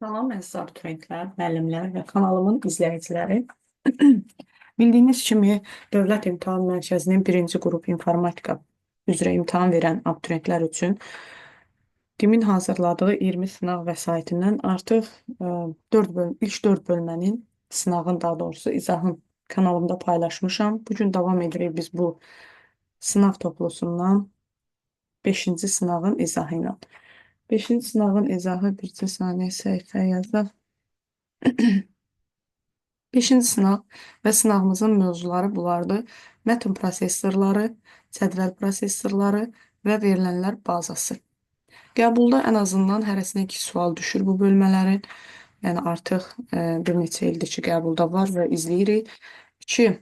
Salam əziz abituriyentlər, müəllimlər və kanalımın izləyiciləri. Bildiyiniz kimi Dövlət İmtahan Mərkəzinin birinci qrup informatika üzrə imtahan verən abituriyentlər üçün TİM-in hazırladığı 20 sınaq vəsaitindən artıq 4 ilk 4 bölmənin sınağın, daha doğrusu izahın kanalımda paylaşmışam. Bugün davam edirik biz bu sınaq toplusundan 5-ci sınağın izahı ilə. 5-ci sınağın izahı bircə saniyə səhifə yazaq. 5-ci sınaq və sınağımızın mövzuları bunlardır. Mətn prosesorları, cədvəl prosesorları və verilənlər bazası. Qəbulda ən azından hərəsinə 2 sual düşür bu bölmələrin. Yəni artıq bir neçə ildir ki, qəbulda var və izləyirik. 2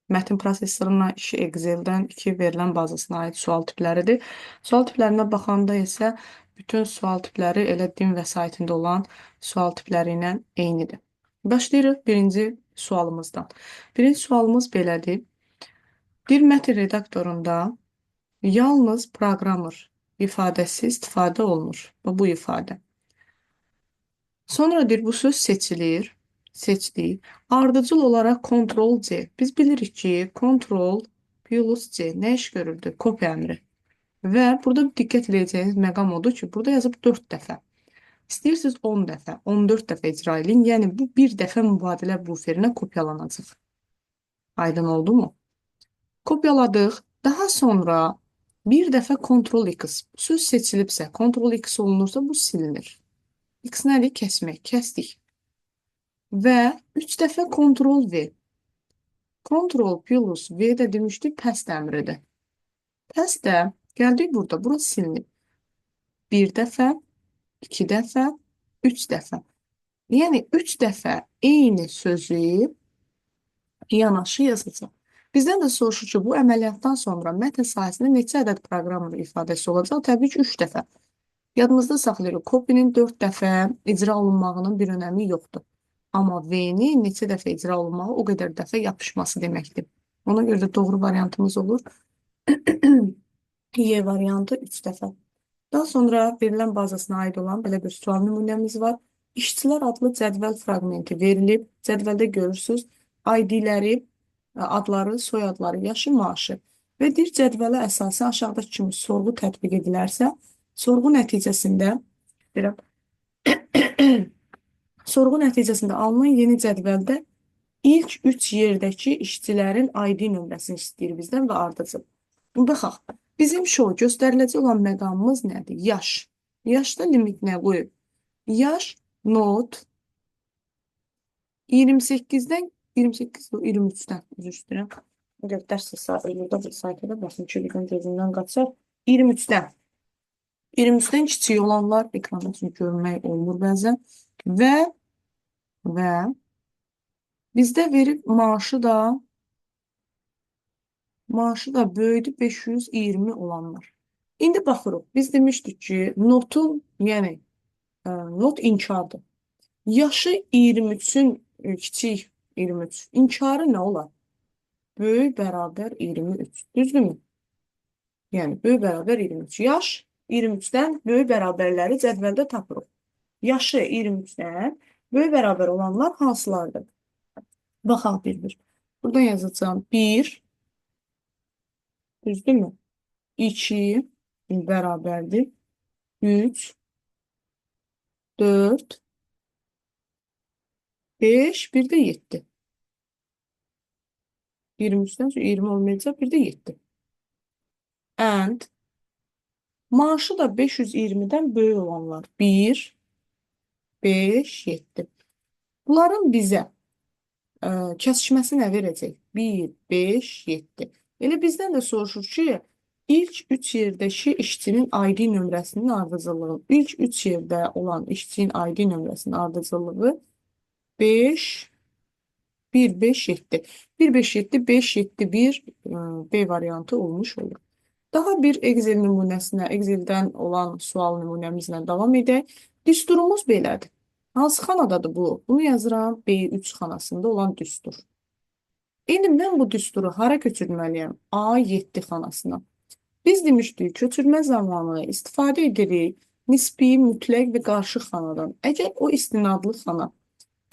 mətn prosesoruna, 2 Excel-dən, 2 verilən bazasına aid sual tipləridir. Sual tiplərinə baxanda isə bütün sual tipləri elə din vəsaitində olan sual tipləri ilə eynidir. Başlayırıq birinci sualımızdan. Birinci sualımız belədir. Bir mətn redaktorunda yalnız proqramır ifadəsi istifadə olunur. Bu ifadə. Sonra deyir, bu söz seçilir. Seçdik. Ardıcıl olaraq Ctrl-C. Biz bilirik ki, Ctrl+C nə iş görürdü? Kopya əmri. Və burada diqqət edəcəyiniz məqam odur ki, burada yazıb 4 dəfə. İstəyirsiniz 10 dəfə, 14 dəfə icra edin. Yəni, bu bir dəfə mübadilə buferinə kopyalanacaq. Aydın oldu mu? Kopyaladıq. Daha sonra bir dəfə Ctrl-X. Söz seçilibsə, Ctrl-X olunursa bu silinir. X nədir? Kəsmək. Kəsdik. Və 3 dəfə Ctrl-V. Ctrl+V də demişdik, pəst əmridir. Pəst də gəldik burada. Burası silinib. 1 dəfə, 2 dəfə, 3 dəfə. Yəni, 3 dəfə eyni sözü yanaşı yazacaq. Bizdən də soruşur ki, bu əməliyyatdan sonra mətn sahəsində neçə ədəd proqram ifadəsi olacaq? Təbii ki, 3 dəfə. Yadımızda saxlayırıq, kopinin 4 dəfə icra olunmağının bir önəmi yoxdur. Amma V-nin neçə dəfə icra olunmağı o qədər dəfə yapışması deməkdir. Ona görə də doğru variantımız olur. Y variantı 3 dəfə. Daha sonra verilən bazasına aid olan belə bir sual nümunəmiz var. İşçilər adlı cədvəl fraqmenti verilib. Cədvəldə görürsünüz ID-ləri, adları, soyadları, yaşı, maaşı. Və deyir, cədvələ əsasən aşağıdakı kimi sorğu tətbiq edilərsə, sorğu nəticəsində sorğu nəticəsində alınan yeni cədvəldə ilk 3 yerdəki işçilərin ID nömrəsini istəyir bizdən və ardıcıl. Baxaq, bizim göstəriləcək olan məqamımız nədir? Yaş. Yaşda limit nə qoyub? Yaş not 28-dən 23-dən üzr istəyirəm. Əgər dərs burada bir sayfada baxın ki, gözümdən qaçar. 23-dən. 23-dən kiçik olanlar ekranda üçün görmək olmur bəzən. Və bizdə verib maaşı da böyüdü 520 olanlar. İndi baxırıq. Biz demişdik ki, notun, yəni not inkardır. Yaşı 23-ün kiçik 23. İnkarı nə olar? Böyük bərabər 23. Düzdürmü? Yəni, böyük bərabər 23. Yaş 23-dən böyük bərabərləri cədvəldə tapırıq. Yaşı 23-dən böyük bərabər olanlar hansılardır? Baxaq bir-bir. Buradan yazacağım 1, düzdürmü? 2 bərabərdir. 3, 4, 5, bir də 7. 23-dən 20 olmayacaq, bir də 7. And maaşı da 520-dən böyük olanlar. 1, 5, 7. Bunların bizə kəsişməsi nə verəcək? 1, 5, 7. Elə bizdən də soruşur ki, ilk 3 yerdəki işçinin ID nömrəsinin ardıcıllığı, ilk 3 yerdə olan işçinin ID nömrəsinin ardıcıllığı 5, 1, 5, 7. 1, 5, 7, 5, 7, 1 B variantı olmuş olur. Daha bir Excel nümunəsinə, Exceldən olan sual nümunəmizlə davam edək. Düsturumuz belədir. Hansı xanadadır bu? Bunu yazıram B3 xanasında olan düstur. İndi mən bu düsturu hara köçürməliyəm? A7 xanasına. Biz demişdik, köçürmə zamanı istifadə edirik nisbi, mütləq və qarışıq xanadan. Əgər o istinadlı xana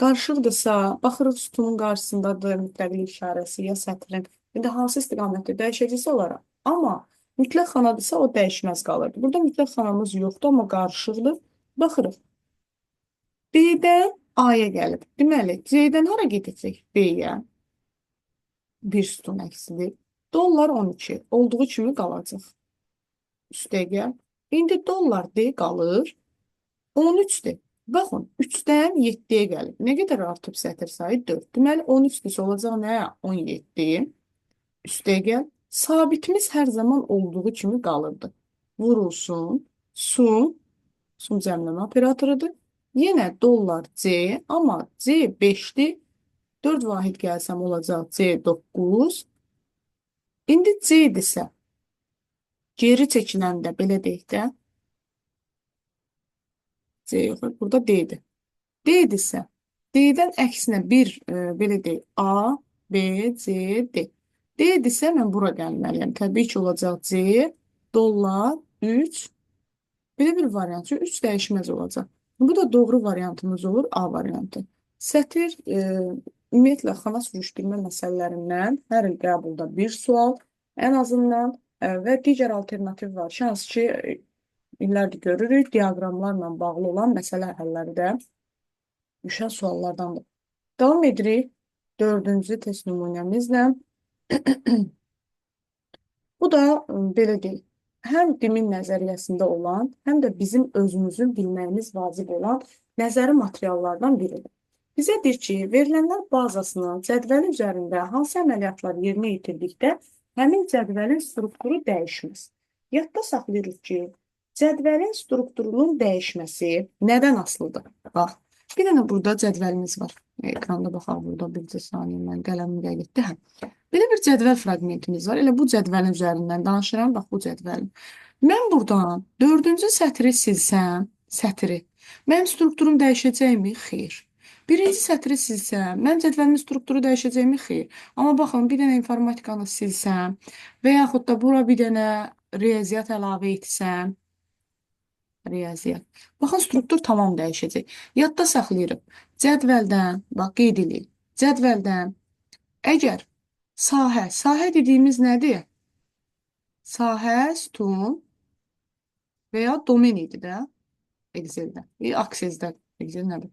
qarışıqdırsa, baxırıq sütunun qarşısındadır mütləqlik işarəsi ya sətrin. İndi hansı istiqamətdə dəyişəcəksə olaraq. Amma mütləq xanadırsa o dəyişməz qalırdı. Burada mütləq xanamız yoxdur, amma qarışıqdır. Baxırıq. B-dən A-ya gəlib. Deməli, C-dən hara gedəcək? B-yə. Bir sütun əksidir. Dollar 12 olduğu kimi qalacaq. Üstə gəl. İndi dollar D qalır 13-dür. Baxın, 3-dən 7-yə gəlib. Nə qədər artıb sətr sayı? 4. Deməli, 13-dürsə olacaq nə? 17. Üstə gəl. Sabitimiz hər zaman olduğu kimi qalırdı. Vurulsun. Sun cəmləmə operatorudur. Yenə dollar C, amma C 5-dir. 4 vahid gəlsəm olacaq C 9. İndi C-dirsə, geri çəkiləndə belə deyək də, C yox, burada D-dir. D-dirsə, D-dən əksinə bir, belə deyək, A, B, C, D. D-dirsə, mən bura gəlməliyəm. Təbii ki, olacaq C, dollar, 3. Belə bir variant. 3 dəyişməz olacaq. Bu da doğru variantımız olur, A variantı. Sətir, ümumiyyətlə, xana sürüşdürmə məsələlərindən hər il qəbulda bir sual, ən azından və digər alternativ var. Şans ki, illərdir görürük, diaqramlarla bağlı olan məsələ həlləri də düşən suallardandır. Davam edirik 4-cü test nümunəmizlə. Bu da belə deyil. Həm dimin nəzəriyyəsində olan, həm də bizim özümüzün bilməyimiz vacib olan nəzəri materiallardan biridir. Bizə deyir ki, verilənlər bazasının cədvəli üzərində hansı əməliyyatlar yerinə yetirdikdə həmin cədvəlin strukturu dəyişməz. Yadda saxlayırıq ki, cədvəlin strukturunun dəyişməsi nədən asılıdır? Bax, bir dənə burada cədvəlimiz var. Ekranda baxaq, burada bircə saniyə mən qələmimi dəqiq etdi. Belə bir cədvəl fraqmentimiz var. Elə bu cədvəlin üzərindən danışıram. Bax, bu cədvəlin. Mən buradan 4-cü sətri silsəm, mənim strukturum dəyişəcəkmi? Xeyr. Birinci sətri silsəm, mənim cədvəlimin strukturu dəyişəcəkmi? Xeyr. Amma baxın, bir dənə informatikanı silsəm və yaxud da bura bir dənə riyaziyyat əlavə etsəm, baxın, struktur tamam dəyişəcək. Yadda saxlayırıq. Cədvəldən, bax, qeyd edirik. Cədvəldən, əgər sahə dediyimiz nədir? Sahə, sütun və ya domen idi də, Excel-də, Access-də, Excel nədir?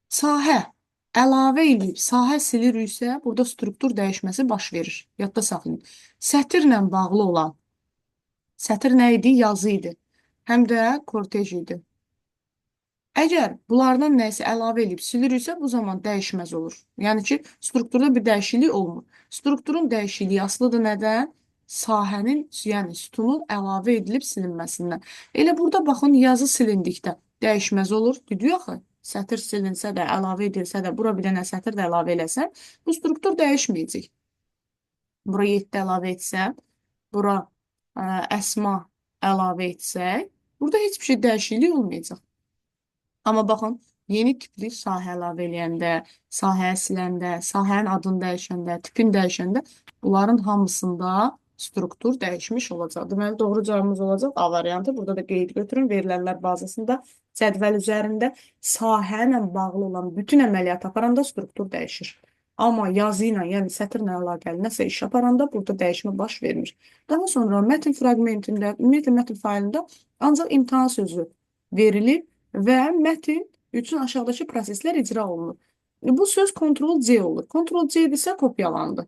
Sahə əlavə edib, sahə siliriksə, burada struktur dəyişməsi baş verir. Yadda saxlayın. Sətirlə bağlı olan, sətir nə idi? Yazı idi. Həm də kortej idi. Əgər bunlardan nəyisə əlavə edib siliriksə, bu zaman dəyişməz olur. Yəni ki, strukturda bir dəyişiklik olmur. Strukturun dəyişikliyi asılıdır nədən? Sahənin, yəni sütunun əlavə edilib silinməsindən. Elə burada baxın, yazı silindikdə dəyişməz olur. Düdü axı, sətir silinsə də, əlavə edilsə də, bura bir dənə sətir də əlavə eləsən, bu struktur dəyişməyəcək. Bura 7 əlavə etsəm, bura əsma əlavə etsək, burada heç bir şey dəyişiklik olmayacaq. Amma baxın, yeni tipli sahə əlavə eləyəndə, sahəyə siləndə, sahənin adını dəyişəndə, tipini dəyişəndə bunların hamısında struktur dəyişmiş olacaq. Deməli, doğru cavabımız olacaq A variantı. Burada da qeyd götürün. Verilənlər bazasında cədvəl üzərində sahə ilə bağlı olan bütün əməliyyat aparanda struktur dəyişir. Amma yazı ilə, yəni sətirlə əlaqəli nəsə iş aparanda burada dəyişmə baş vermir. Daha sonra mətn fraqmentində, ümumiyyətlə mətn faylında ancaq imtahan sözü verilib və mətn üçün aşağıdakı proseslər icra olunur. Bu söz Ctrl-C olur. Ctrl-C-dirsə kopyalandı.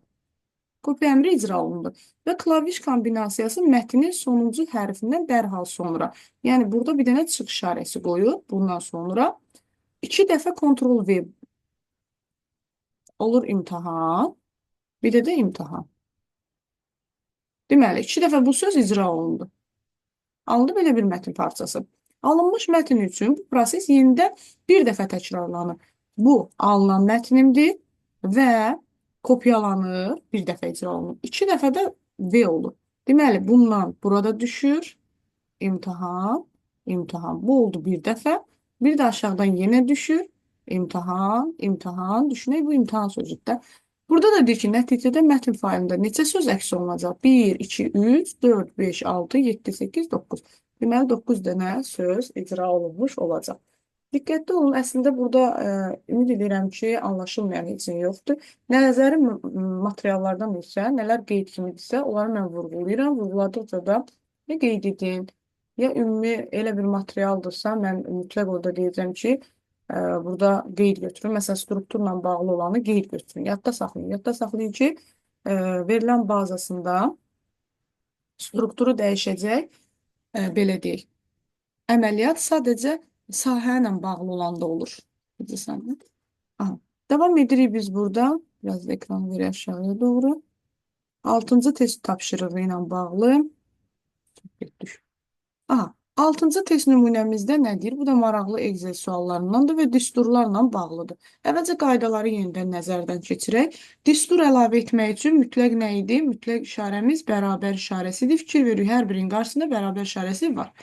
Kopya əmri icra olundu. Və klaviş kombinasiyası mətnin sonuncu hərfindən dərhal sonra. Yəni, burada bir dənə çıx işarəsi qoyur. Bundan sonra 2 dəfə Ctrl-V olur imtahan. Bir də imtahan. Deməli, 2 dəfə bu söz icra olundu. Alındı belə bir mətn parçası. Alınmış mətn üçün bu proses yenidən bir dəfə təkrarlanır. Bu, alınan mətnimdir və kopyalanır, bir dəfə icra olunur. 2 dəfə də V olur. Deməli, bundan burada düşür. İmtahan, imtahan. Bu oldu bir dəfə. Bir də aşağıdan yenə düşür. İmtahan, imtahan. Düşünək, bu imtahan sözüdür. Burada da deyir ki, nəticədə mətn faylında neçə söz əks olunacaq? 1, 2, 3, 4, 5, 6, 7, 8, 9. Deməli 9 dənə söz icra olunmuş olacaq. Diqqətli olun, əslində burada ümid edirəm ki, anlaşılmayan heç nə yoxdur. Nəzəri materiallardan isə, nələr qeyd kimidirsə, onları mən vurğulayıram. Vurğuladıqca da ya qeyd edin, ya ümumi elə bir materialdırsa, mən mütləq orada deyəcəm ki, burada qeyd götürün. Məsələn, strukturla bağlı olanı qeyd götürün. Yadda saxlayın. Yadda saxlayın ki, verilən bazasında strukturu dəyişəcək, belə deyək. Əməliyyat sadəcə sahə ilə bağlı olanda olur. Bilirsən? Aha. Devam edirik biz burada. Biraz da ekranı verək aşağıya doğru. 6-cı test tapşırığı ilə bağlı. Düş. Aha. 6-cı test nümunəmizdə nədir? Bu da maraqlı Excel suallarındandır və düsturlarla bağlıdır. Əvvəlcə qaydaları yenidən nəzərdən keçirək. Düstur əlavə etmək üçün mütləq nə idi? Mütləq işarəmiz bərabər işarəsidir. Fikir veririk, hər birinin qarşısında bərabər işarəsi var.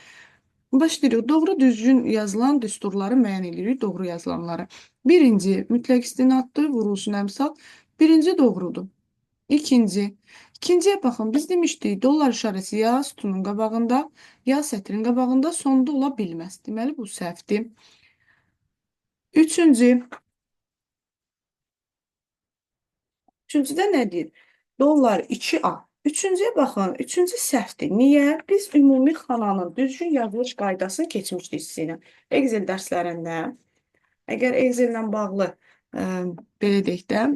Başlayırıq. Doğru düzgün yazılan düsturları müəyyən edirik, doğru yazılanları. Birinci, mütləq istinaddır, vurulsun əmsal. Birinci doğrudur. İkinci. İkinciyə baxın, biz demişdik, dollar işarəsi ya sütunun qabağında, ya sətrin qabağında, sonda ola bilməz. Deməli, bu səhvdir. Üçüncüdə nə deyir? Dollar 2A. Üçüncüyə baxın, üçüncü səhvdir. Niyə? Biz ümumi xananın düzgün yazılış qaydasını keçmişdik sizinlə. Excel dərslərində. Əgər Excel ilə bağlı, belə deyək də,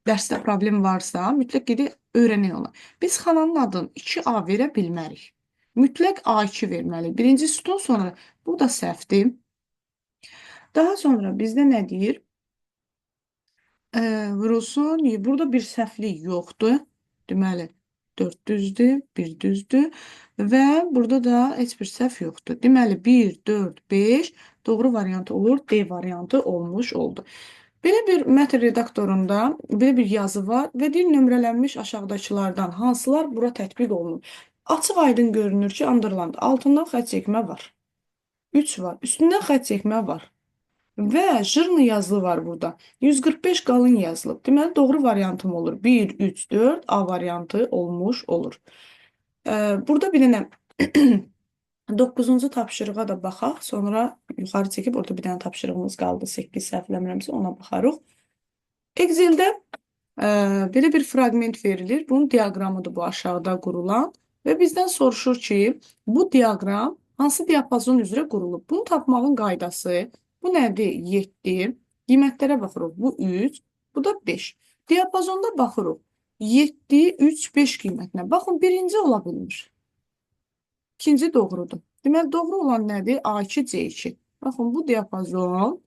dərsdə problem varsa, mütləq gedib öyrənək onu. Biz xananın adını 2A verə bilmərik. Mütləq A2 verməliyik. Birinci sütun sonra, bu da səhvdir. Daha sonra bizdə nə deyir? Vurulsun. Burada bir səhvlik yoxdur. Deməli, 4 düzdür, 1 düzdür və burada da heç bir səhv yoxdur. Deməli, 1, 4, 5 doğru variantı olur, D variantı olmuş oldu. Belə bir mətn redaktorunda belə bir yazı var və deyir nömrələnmiş aşağıdakılardan hansılar bura tətbiq olunur. Açıq aydın görünür ki, underlined. Altından xətt çəkmə var. 3 var. Üstündən xətt çəkmə var. Və jırlı yazılı var burada. 145 qalın yazılıb. Deməli, doğru variantım olur. 1, 3, 4 A variantı olmuş olur. Burada bir dənə 9-cu tapşırığa da baxaq. Sonra yuxarı çəkib orada bir dənə tapşırığımız qaldı. 8 səhvləmirəmsə ona baxarıq. Exceldə belə bir fraqment verilir. Bunun diaqramıdır bu aşağıda qurulan. Və bizdən soruşur ki, bu diaqram hansı diapazon üzrə qurulub? Bunu tapmağın qaydası bu nədir? 7. Qiymətlərə baxırıq. Bu 3, bu da 5. Diapazonda baxırıq. 7, 3, 5 qiymətinə. Baxın, birinci ola bilmir. İkinci doğrudur. Deməli, doğru olan nədir? A2, C2. Baxın, bu diapazon,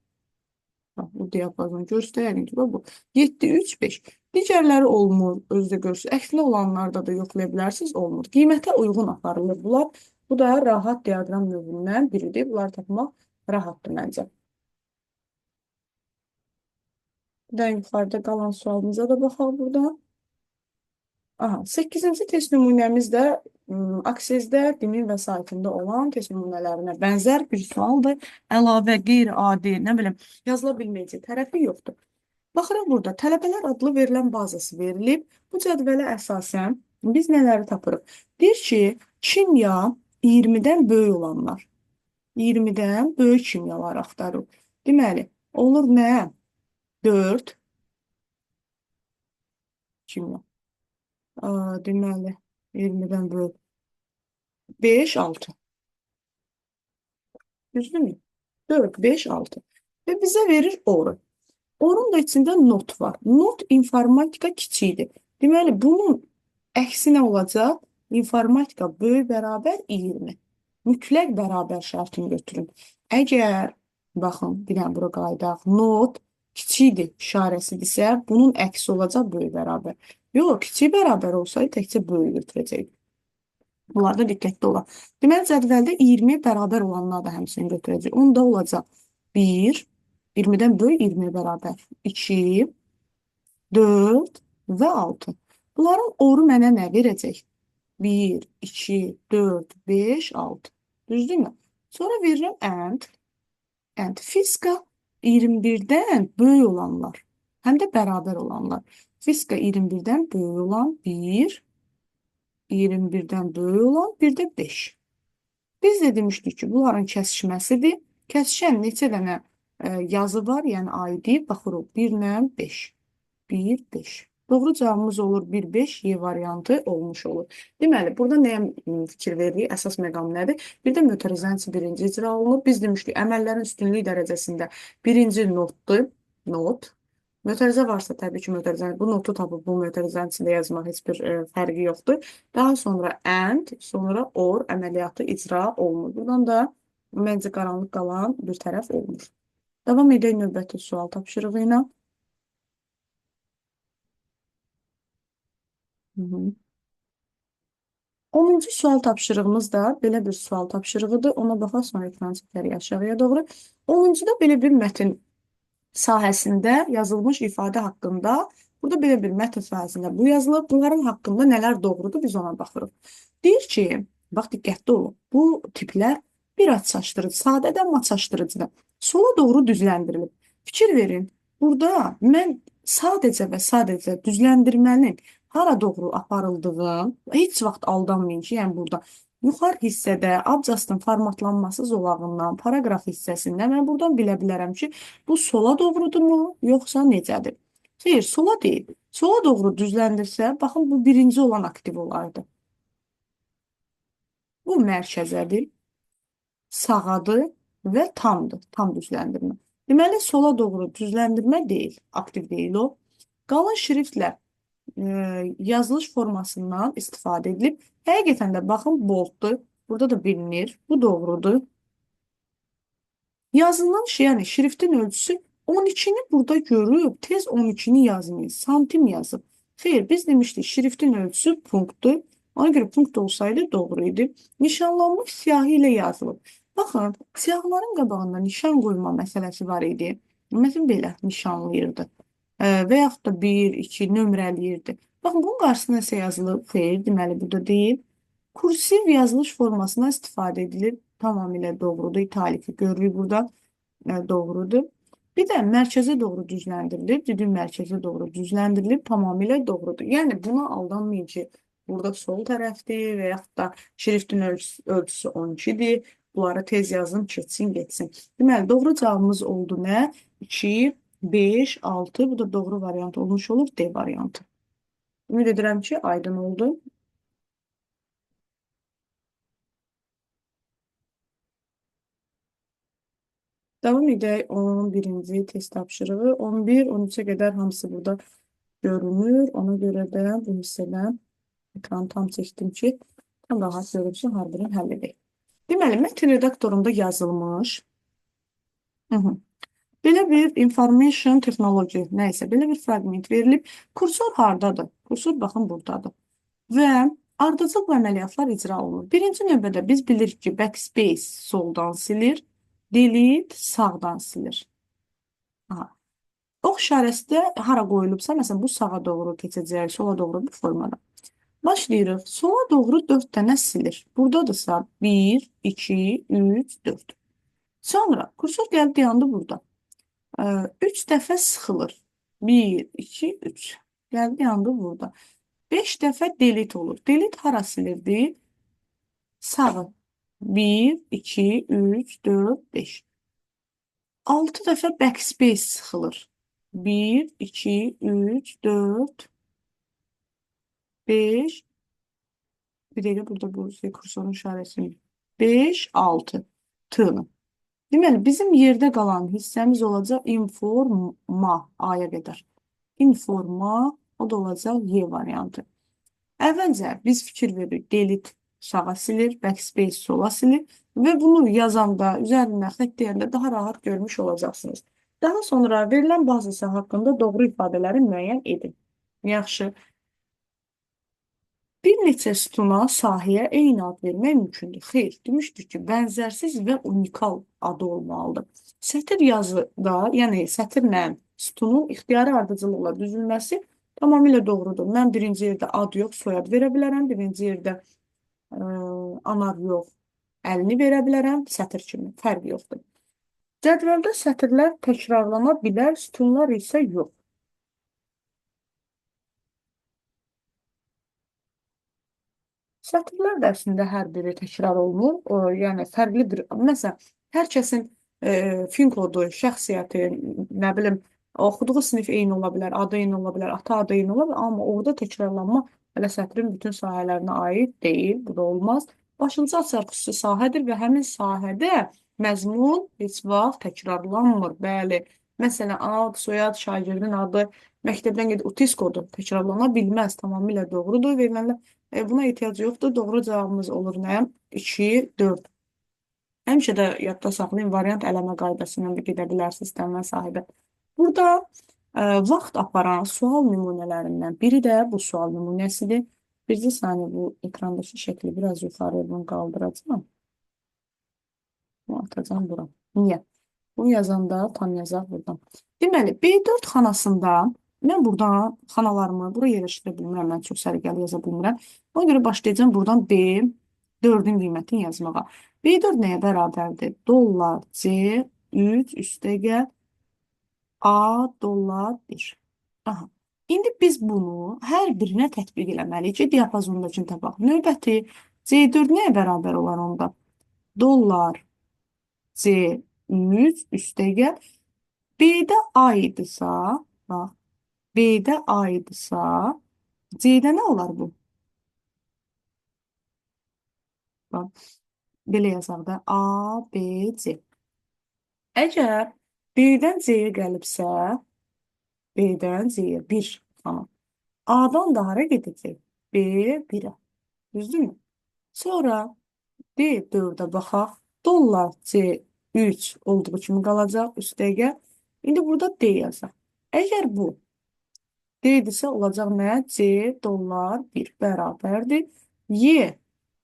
bu diapazon göstərəlim ki, bu 7, 3, 5. Digərləri olmur, özdə görürsünüz. Əksinə olanlarda da yoxlaya bilərsiniz, olmur. Qiymətə uyğun aparılır bunlar. Bu da rahat diaqram növündən biridir. Bunları tapmaq rahatdır məncə. Bir də yuxarıda qalan sualımıza da baxaq burada. Aha, 8-ci test nümunəmiz də Aksesdə dimin vəsaitində olan test nümunələrinə bənzər bir sualdır. Əlavə, qeyri-adi, nə bilim, yazıla bilməyəcək tərəfi yoxdur. Baxırıq burada, tələbələr adlı verilən bazası verilib. Bu cədvələ əsasən biz nələri tapırıq? Deyir ki, kimya 20-dən böyük olanlar. 20-dən böyük kimyalar axtarır. Deməli, olur nə? 4 kimya. Deməli, 20-dən böyük. 5, 6. Düzdürmü? 4, 5, 6. Və bizə verir oru. Orun da içində not var. Not informatika kiçikdir. Deməli, bunun əksi nə olacaq? İnformatika böyük bərabər 20. Mütləq bərabər şərtini götürün. Əgər, baxın, bir dənə bura qaydaq, not kiçikdir işarəsidirsə, bunun əksi olacaq böyük bərabər. Yox, kiçik bərabər olsaydı təkcə böyük götürəcəkdik. Bunlarda diqqətli olaq. Deməli, cədvəldə 20 bərabər olanlar da həmçinin götürəcək. Onda olacaq 1, 20-dən böyük 20 bərabər. 2, 4 və 6. Bunların oru mənə nə verəcək? 1, 2, 4, 5, 6. Düzdürmü? Sonra verirəm and. And. Fiska 21-dən böyük olanlar. Həm də bərabər olanlar. Fiska 21-dən böyük olan 1, 21-dən böyük olan, bir də 5. Biz də demişdik ki, bunların kəsişməsidir. Kəsişən neçə dənə yazı var, yəni ID. Baxırıq 1 ilə 5. 1, 5. Doğru cavabımız olur 1, 5, Y variantı olmuş olur. Deməli, burada nəyə fikir veririk? Əsas məqam nədir? Bir də mötərizəsi birinci icra olunur. Biz demişdik, əməllərin üstünlük dərəcəsində birinci notdur, not. Mötərizə varsa, təbii ki, mötərizə, bu notu tapıb bu mötərizənin içində yazmaq heç bir fərqi yoxdur. Daha sonra and, sonra or əməliyyatı icra olunur. Buradan da məncə qaranlıq qalan bir tərəf olmur. Davam edək növbəti sual tapşırığı ilə. Hı -hı. 10-cu sual tapşırığımız da belə bir sual tapşırığıdır. Ona baxaq, sonra ekran çəkərik aşağıya doğru. 10-cuda belə bir mətn sahəsində yazılmış ifadə haqqında, burada belə bir mətn sahəsində bu yazılıb, bunların haqqında nələr doğrudur, biz ona baxırıq. Deyir ki, bax diqqətli olun, bu tiplər bir az çaşdırıcı, sadədən amma çaşdırıcıdır. Sola doğru düzləndirilib. Fikir verin, burada mən sadəcə və sadəcə düzləndirmənin hara doğru aparıldığını heç vaxt aldanmayın ki, yəni burada yuxarı hissədə abcastin formatlanması zolağından, paraqraf hissəsindən mən buradan bilə bilərəm ki, bu sola doğrudurmu, yoxsa necədir? Xeyr, sola deyil. Sola doğru düzləndirsə, baxın, bu birinci olan aktiv olardı. Bu mərkəzədir, sağadır və tamdır, tam düzləndirmə. Deməli, sola doğru düzləndirmə deyil, aktiv deyil o. Qalın şriftlə yazılış formasından istifadə edilib. Həqiqətən də baxın, bolddur. Burada da bilinir. Bu doğrudur. Yazılan şey, yəni şriftin ölçüsü 12-ni burada görüb, tez 12-ni yazmayın. Santim yazıb. Xeyr, biz demişdik, şriftin ölçüsü punktdur. Ona görə punkt olsaydı doğru idi. Nişanlanmış siyahı ilə yazılıb. Baxın, siyahıların qabağında nişan qoyma məsələsi var idi. Məsələn, belə nişanlayırdı. Və yaxud da 1, 2 nömrələyirdi. Baxın, bunun qarşısına nəsə yazılıb. Xeyr, deməli, bu da deyil. Kursiv yazılış formasından istifadə edilir. Tamamilə doğrudur. İtaliki görürük burada. Doğrudur. Bir də mərkəzə doğru düzləndirilib. Dedim, mərkəzə doğru düzləndirilib. Tamamilə doğrudur. Yəni, buna aldanmayın ki, burada sol tərəfdir və yaxud da şriftin ölçüsü 12-dir. Bunları tez yazın, keçsin, geçsin. Deməli, doğru cavabımız oldu nə? 2, 5, 6. Bu da doğru variant olmuş olur. D variantı. Ümid edirəm ki, aydın oldu. Davam edək 11-ci test tapşırığı. 11, 13-ə qədər hamısı burada görünür. Ona görə də bu hissədən ekranı tam çəkdim ki, tam rahat görürsün, hər birini həll edək. Deməli, mətn redaktorunda yazılmış. Belə bir information technology, nəysə, belə bir fragment verilib. Kursor hardadır? Kursor, baxın, buradadır. Və ardıcıl əməliyyatlar icra olunur. Birinci növbədə biz bilirik ki, backspace soldan silir, delete sağdan silir. Aha. Ox işarəsi də hara qoyulubsa, məsələn, bu sağa doğru keçəcək, sola doğru bu formada. Başlayırıq. Sola doğru 4 dənə silir. Buradadırsa 1, 2, 3, 4. Sonra kursor gəlib dayandı burada. 3 dəfə sıxılır. 1, 2, 3. Gəlib dayandı burada. 5 dəfə delete olur. Delete hara silirdi? Sağı. 1, 2, 3, 4, 5. 6 dəfə backspace sıxılır. 1, 2, 3, 4, 5. Bir dəqiqə burada bu kursorun işarəsini. 5, 6. Tığını. Deməli, bizim yerdə qalan hissəmiz olacaq informa A-ya qədər. İnforma, o da olacaq Y variantı. Əvvəlcə biz fikir veririk, delete sağa silir, backspace sola silir və bunu yazanda, üzərində xətt deyəndə daha rahat görmüş olacaqsınız. Daha sonra verilən bazısı haqqında doğru ifadələri müəyyən edin. Yaxşı. Bir neçə sütuna, sahəyə eyni ad vermək mümkündür. Xeyr, demişdik ki, bənzərsiz və unikal adı olmalıdır. Sətir yazıda, yəni sətirlə sütunun ixtiyari ardıcılıqla düzülməsi tamamilə doğrudur. Mən birinci yerdə ad yox, soyad verə bilərəm. Birinci yerdə anar yox, əlini verə bilərəm. Sətir kimi, fərq yoxdur. Cədvəldə sətirlər təkrarlana bilər, sütunlar isə yox. Sətirlər də əslində hər biri təkrar olunur. Yəni fərqli bir, məsələn, hər kəsin fin kodu, şəxsiyyəti, nə bilim, oxuduğu sinif eyni ola bilər, adı eyni ola bilər, ata adı eyni ola bilər, amma orada təkrarlanma elə sətrin bütün sahələrinə aid deyil, bu da olmaz. Başlıca açar xüsusi sahədir və həmin sahədə məzmun heç vaxt təkrarlanmır. Bəli, məsələn, ad, soyad, şagirdin adı, məktəbdən gedib utis kodu təkrarlana bilməz. Tamamilə doğrudur. Verilənlər buna ehtiyac yoxdur. Doğru cavabımız olur nə? 2, 4. Həmişə də yadda saxlayın, variant eləmə qaydası ilə də gedə bilərsiniz təmin sahibi. Burada vaxt aparan sual nümunələrindən biri də bu sual nümunəsidir. Bircə saniyə bu ekrandakı şəkli biraz yuxarıya bunu qaldıracağım. Bunu atacağım bura. Niyə? Bunu yazanda tam yazaq buradan. Deməli, B4 xanasında mən buradan xanalarımı bura yerləşdirə bilmirəm. Mən çox səliqəli yaza bilmirəm. Ona görə başlayacağım buradan B4-ün qiymətini yazmağa. B4 nəyə bərabərdir? Dollar C3 üstəgəl A dollar 1. Aha. İndi biz bunu hər birinə tətbiq eləməliyik ki, diapazondakını tapaq. Növbəti C4 nəyə bərabər olar onda? Dollar C3 üstəgəl B-də A idisə, bax, B-də A idisə, C-də nə olar bu? Bax, belə yazaq da A, B, C. Əgər B-dən C-yə gəlibsə, B-dən C-yə 1 xanım. A-dan da hara gedəcək? B, 1-ə. Düzdürmü? Sonra D4-ə baxaq. Dollar C3 olduğu kimi qalacaq üstəgəl. İndi burada D yazaq. Əgər bu D-dirsə olacaq nə? C dollar 1 bərabərdir. Y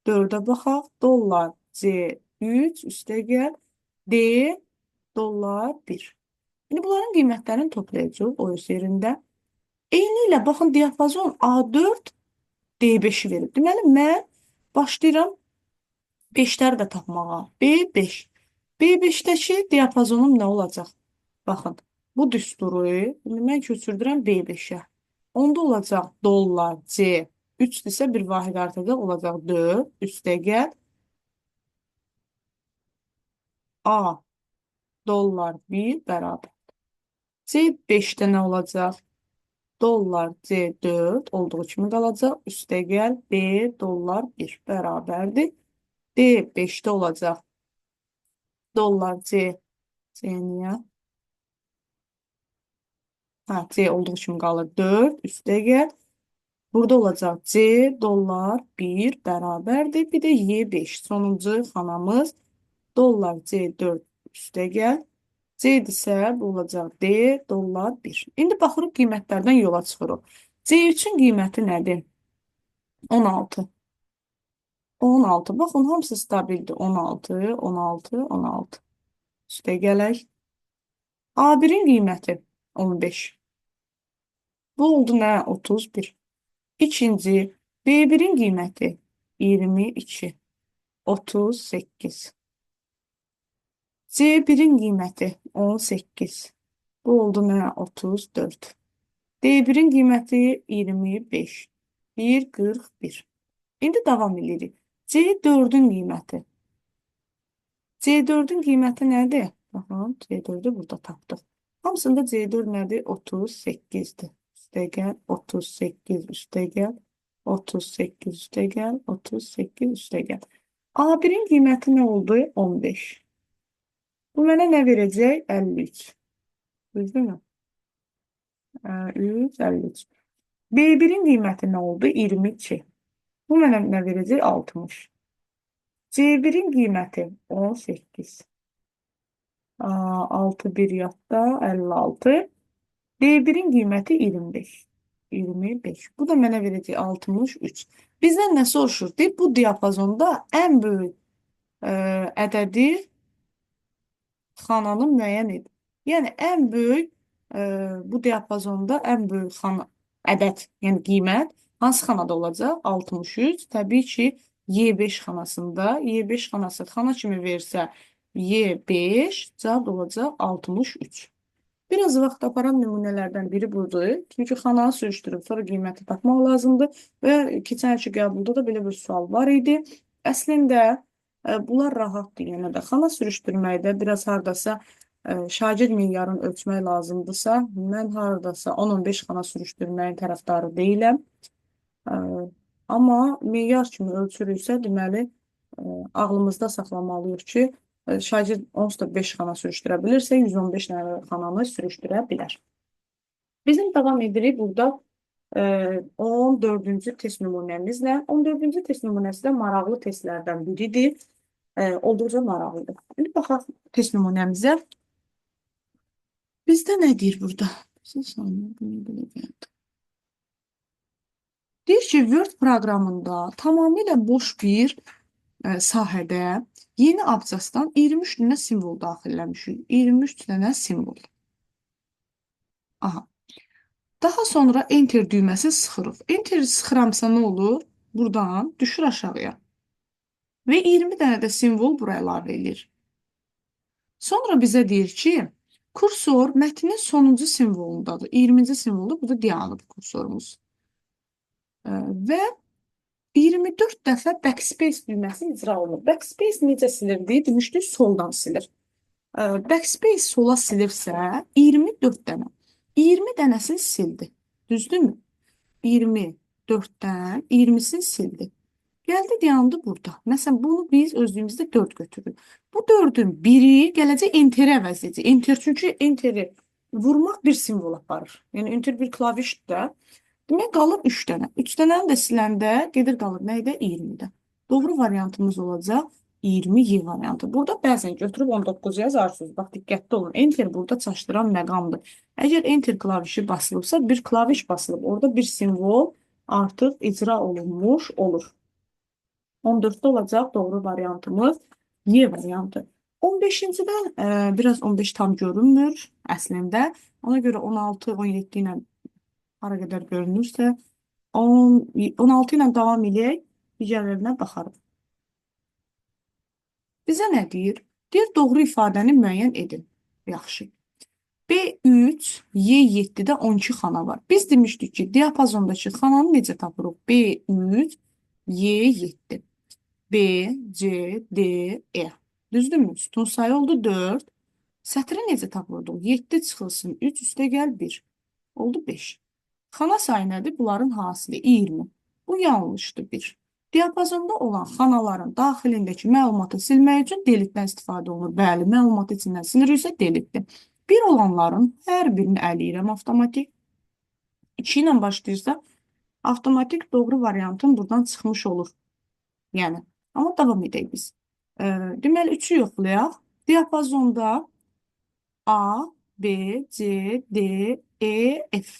4-ə baxaq. Dollar C3 üstəgəl D dollar 1. İndi bunların qiymətlərini toplayacaq o öz yerində. Eyni ilə baxın diapazon A4 D5-i verib. Deməli mən başlayıram 5-ləri də tapmağa. B5. B5-dəki diapazonum nə olacaq? Baxın, bu düsturu mən köçürdürəm B5-ə. Onda olacaq dollar C 3-dirsə bir vahid artacaq, olacaq 4 üstəgəl A dollar 1 bərabər. C5-də nə olacaq? Dollar C4 olduğu kimi qalacaq. Üstəgəl B dollar 1 bərabərdir. D5-də olacaq. Dollar C-niyə? C olduğu kimi qalır. 4 üstəgəl. Burada olacaq C dollar 1 bərabərdir. Bir də Y5 sonuncu xanamız. Dollar C4 üstəgəl. C-dirsə bu olacaq D dollar 1. İndi baxırıq qiymətlərdən yola çıxırıq. C3-ün qiyməti nədir? 16. 16. Baxın, hamısı stabildir. 16, 16, 16. Üstə gələk. A1-in qiyməti 15. Bu oldu nə? 31. İkinci, B1-in qiyməti 22. 38. C1-in qiyməti 18. Bu oldu nə? 34. D1-in qiyməti 25. 1,41. İndi davam edirik. C4-ün qiyməti. C4-ün qiyməti nədir? Baxın, C4-ü burada tapdıq. Hamısında C4 nədir? 38-dir. Üstəgəl, 38 üstəgəl, 38 üstəgəl, 38 üstəgəl. A1-in qiyməti nə oldu? 15. Bu mənə nə verəcək? 53. Düzdürmü? 3, 53. B1-in qiyməti nə oldu? 22. Bu mənə nə verəcək? 60. C1-in qiyməti 18. 6, 1 yadda, 56. D1-in qiyməti 25. 25. Bu da mənə verəcək 63. Bizdən nə soruşur? Deyib, bu diapazonda ən böyük ədədi xananı müəyyən edir. Yəni, ən böyük bu diapazonda ən böyük ədəd, yəni qiymət hansı xanada olacaq? 63. Təbii ki, Y5 xanasında. Y5 xanası xana kimi versə Y5, cavab olacaq 63. Biraz vaxt aparan nümunələrdən biri budur. Çünki xananı sürüşdürüb sonra qiyməti tapmaq lazımdır və keçən ilki qəbulda da belə bir sual var idi. Əslində bunlar rahatdır yenə də. Xana sürüşdürməkdə biraz hardasa şagird meyarını ölçmək lazımdırsa, mən hardasa 10-15 xana sürüşdürməyin tərəfdarı deyiləm. Amma meyar kimi ölçürüksə, deməli, ağlımızda saxlamalıyıq ki, şagird onsuz da 5 xana sürüşdürə bilirsə, 115 dənə xananı sürüşdürə bilər. Bizim davam edirik burada 14-cü test nümunəmizlə. 14-cü test nümunəsi də maraqlı testlərdən biridir. Olduqca maraqlıdır. İndi baxaq test nümunəmizə. Bizdə nə deyir burada? Deyir ki, Word proqramında tamamilə boş bir sahədə yeni abzasdan 23 dənə simvol daxilləmişik. 23 dənə simvol. Aha. Daha sonra Enter düyməsi sıxırıq. Enter sıxıramsa nə olur? Buradan düşür aşağıya. Və 20 dənə də simvol buraya əlavə edir. Sonra bizə deyir ki, kursor mətnin sonuncu simvolundadır. 20-ci simvolda burada dayanıb kursorumuz. Və 24 dəfə backspace düyməsi icra olunur. Backspace necə silir demişdik, soldan silir. Backspace sola silirsə 24 dənə. 20 dənəsini sildi. Düzdürmü? 24-dən 20-sini sildi. Gəldi, dayandı burada. Məsələn, bunu biz özlüyümüzdə 4 götürürük. Bu 4-ün biri gələcək enteri əvəz edəcək. Enter, çünki enteri vurmaq bir simvol aparır. Yəni, enter bir klavişdir də. Demək, qalır 3 dənə. 3 dənəni də siləndə gedir qalır nəydə? 20-də. Doğru variantımız olacaq 20Y variantı. Burada bəzən götürüb 19 yazarsınız. Bax, diqqətli olun. Enter burada çaşdıran məqamdır. Əgər enter klavişi basılıbsa, bir klaviş basılıb. Orada bir simvol artıq icra olunmuş olur. 14'də olacaq doğru variantımız Y variantı. 15-cidən biraz 15 tam görünmür əslində. Ona görə 16, 17 ilə hara qədər görünürsə, 16 ilə davam edək, digərlərinə baxarıq. Bizə nə deyir? Deyir, doğru ifadəni müəyyən edin. Yaxşı. B3, Y7-də 12 xana var. Biz demişdik ki, diapazondakı xananı necə tapırıq? B3, Y7. B, C, D, E. Düzdürmü? Sütun sayı oldu 4. Sətri necə tapırdıq? 7 çıxılsın, 3 üstə gəl 1. Oldu 5. Xana sayı nədir? Bunların hasili 20. Bu yanlışdır 1. Diapazonda olan xanaların daxilindəki məlumatı silmək üçün delitdən istifadə olunur. Bəli, məlumatı içindən siliriksə delitdir. 1 olanların hər birini ələyirəm avtomatik. 2 ilə başlayırsa, avtomatik doğru variantın buradan çıxmış olur. Yəni, amma davam edək biz. Deməli, 3-ü yoxlayaq. Diapazonda A, B, C, D, E, F.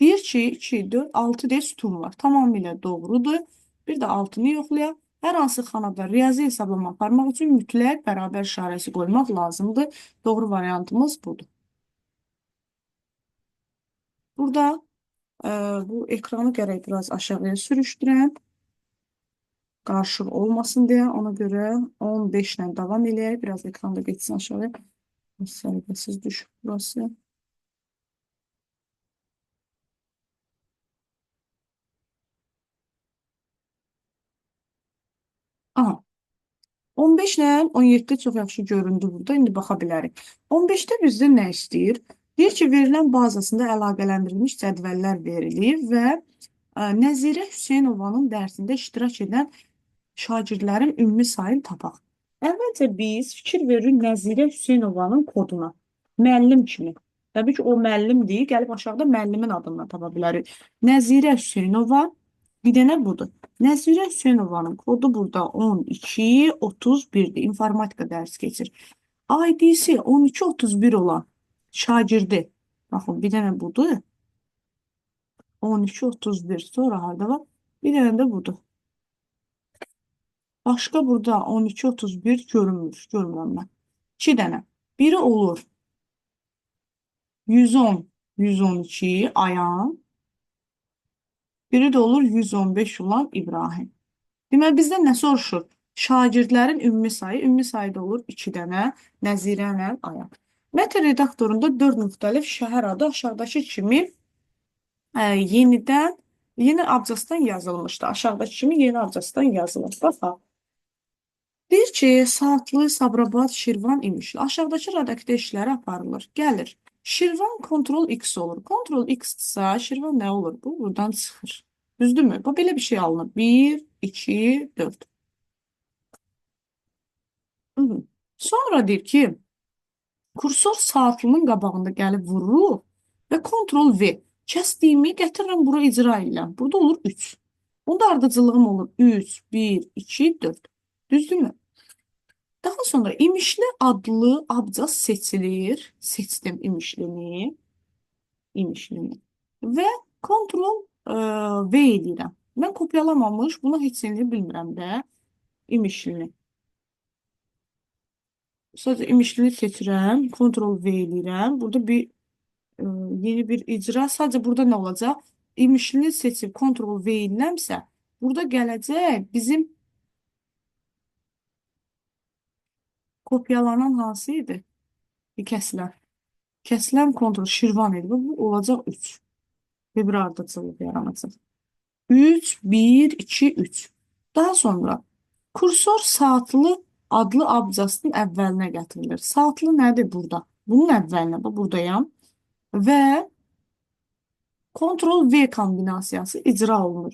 Deyir ki, 2, 4, 6 deyə sütun var. Tamamilə doğrudur. Bir də 6-nı yoxlayaq. Hər hansı xanada riyazi hesablama aparmaq üçün mütləq bərabər işarəsi qoymaq lazımdır. Doğru variantımız budur. Burada bu ekranı gərək biraz aşağıya sürüşdürəm. Qarışıq olmasın deyə. Ona görə 15 ilə davam eləyək. Biraz ekranda geçsin aşağıya. Sərbəsiz düşür burası. Aha. 15 ilə 17 çox yaxşı göründü burada. İndi baxa bilərik. 15-də bizdə nə istəyir? Deyir ki, verilən bazasında əlaqələndirilmiş cədvəllər verilir və Nəzirə Hüseynovanın dərsində iştirak edən şagirdlərin ümumi sayını tapaq. Əvvəlcə biz fikir veririk Nəzirə Hüseynovanın koduna. Müəllim kimi. Təbii ki, o müəllimdir. Gəlib aşağıda müəllimin adından tapa bilərik. Nəzirə Hüseynova bir dənə budur. Nəzirə Hüseynovanın kodu burada 1231'dir. İnformatika dərsi keçir. ID'si 1231 olan şagirdi. Baxın, bir dənə budur. 1231 sonra harda var? Bir dənə də budur. Başqa burada 1231 görünmür. Görmürəm mən. 2 dənə. Biri olur 110, 112 Ayan. Biri də olur 115 olan İbrahim. Deməli, bizdən nə soruşur? Şagirdlərin ümumi sayı. Ümumi sayı da olur 2 dənə Nəzirə ilə Ayan. Metr redaktorunda 4 müxtəlif şəhər adı aşağıdakı kimi yenidən yeni abzasdan yazılmışdı. Aşağıdakı kimi yeni abzasdan yazılır. Baxaq. Deyir ki, Saatlı, Sabirabad, Şirvan imiş. Aşağıdakı rədakdə işləri aparılır. Gəlir. Şirvan Ctrl X olur. Ctrl X-dsa Şirvan nə olur? Bu buradan çıxır. Düzdürmü? Bu belə bir şey alınır. 1, 2, 4. Sonra deyir ki, kursor saatlının qabağında gəlib vurur və Ctrl V. Kəsdiyimi gətirirəm bura icra edirəm. Burada olur 3. Bunda ardıcıllığım olur 3, 1, 2, 4. Düzdürmü? Daha sonra imişli adlı abcas seçilir. Seçdim imişlini. İmişlini. Və Ctrl V edirəm. Mən kopyalamamış, buna heç nə bilmirəm də imişlini. Sadəcə imişlini seçirəm. Ctrl V edirəm. Burada bir yeni bir icra. Sadəcə burada nə olacaq? İmişlini seçib Ctrl V ediləmsə, burada gələcək bizim kopyalanan hansı idi? Kəsilən. Kəsilən kontrol Şirvan idi. Bu olacaq 3. Və bir ardıcıllıq yaranacaq. 3, 1, 2, 3. Daha sonra kursor saatlı adlı abcasın əvvəlinə gətirilir. Saatlı nədir burada? Bunun əvvəlinə, buradayam. Və Ctrl V kombinasiyası icra olunur.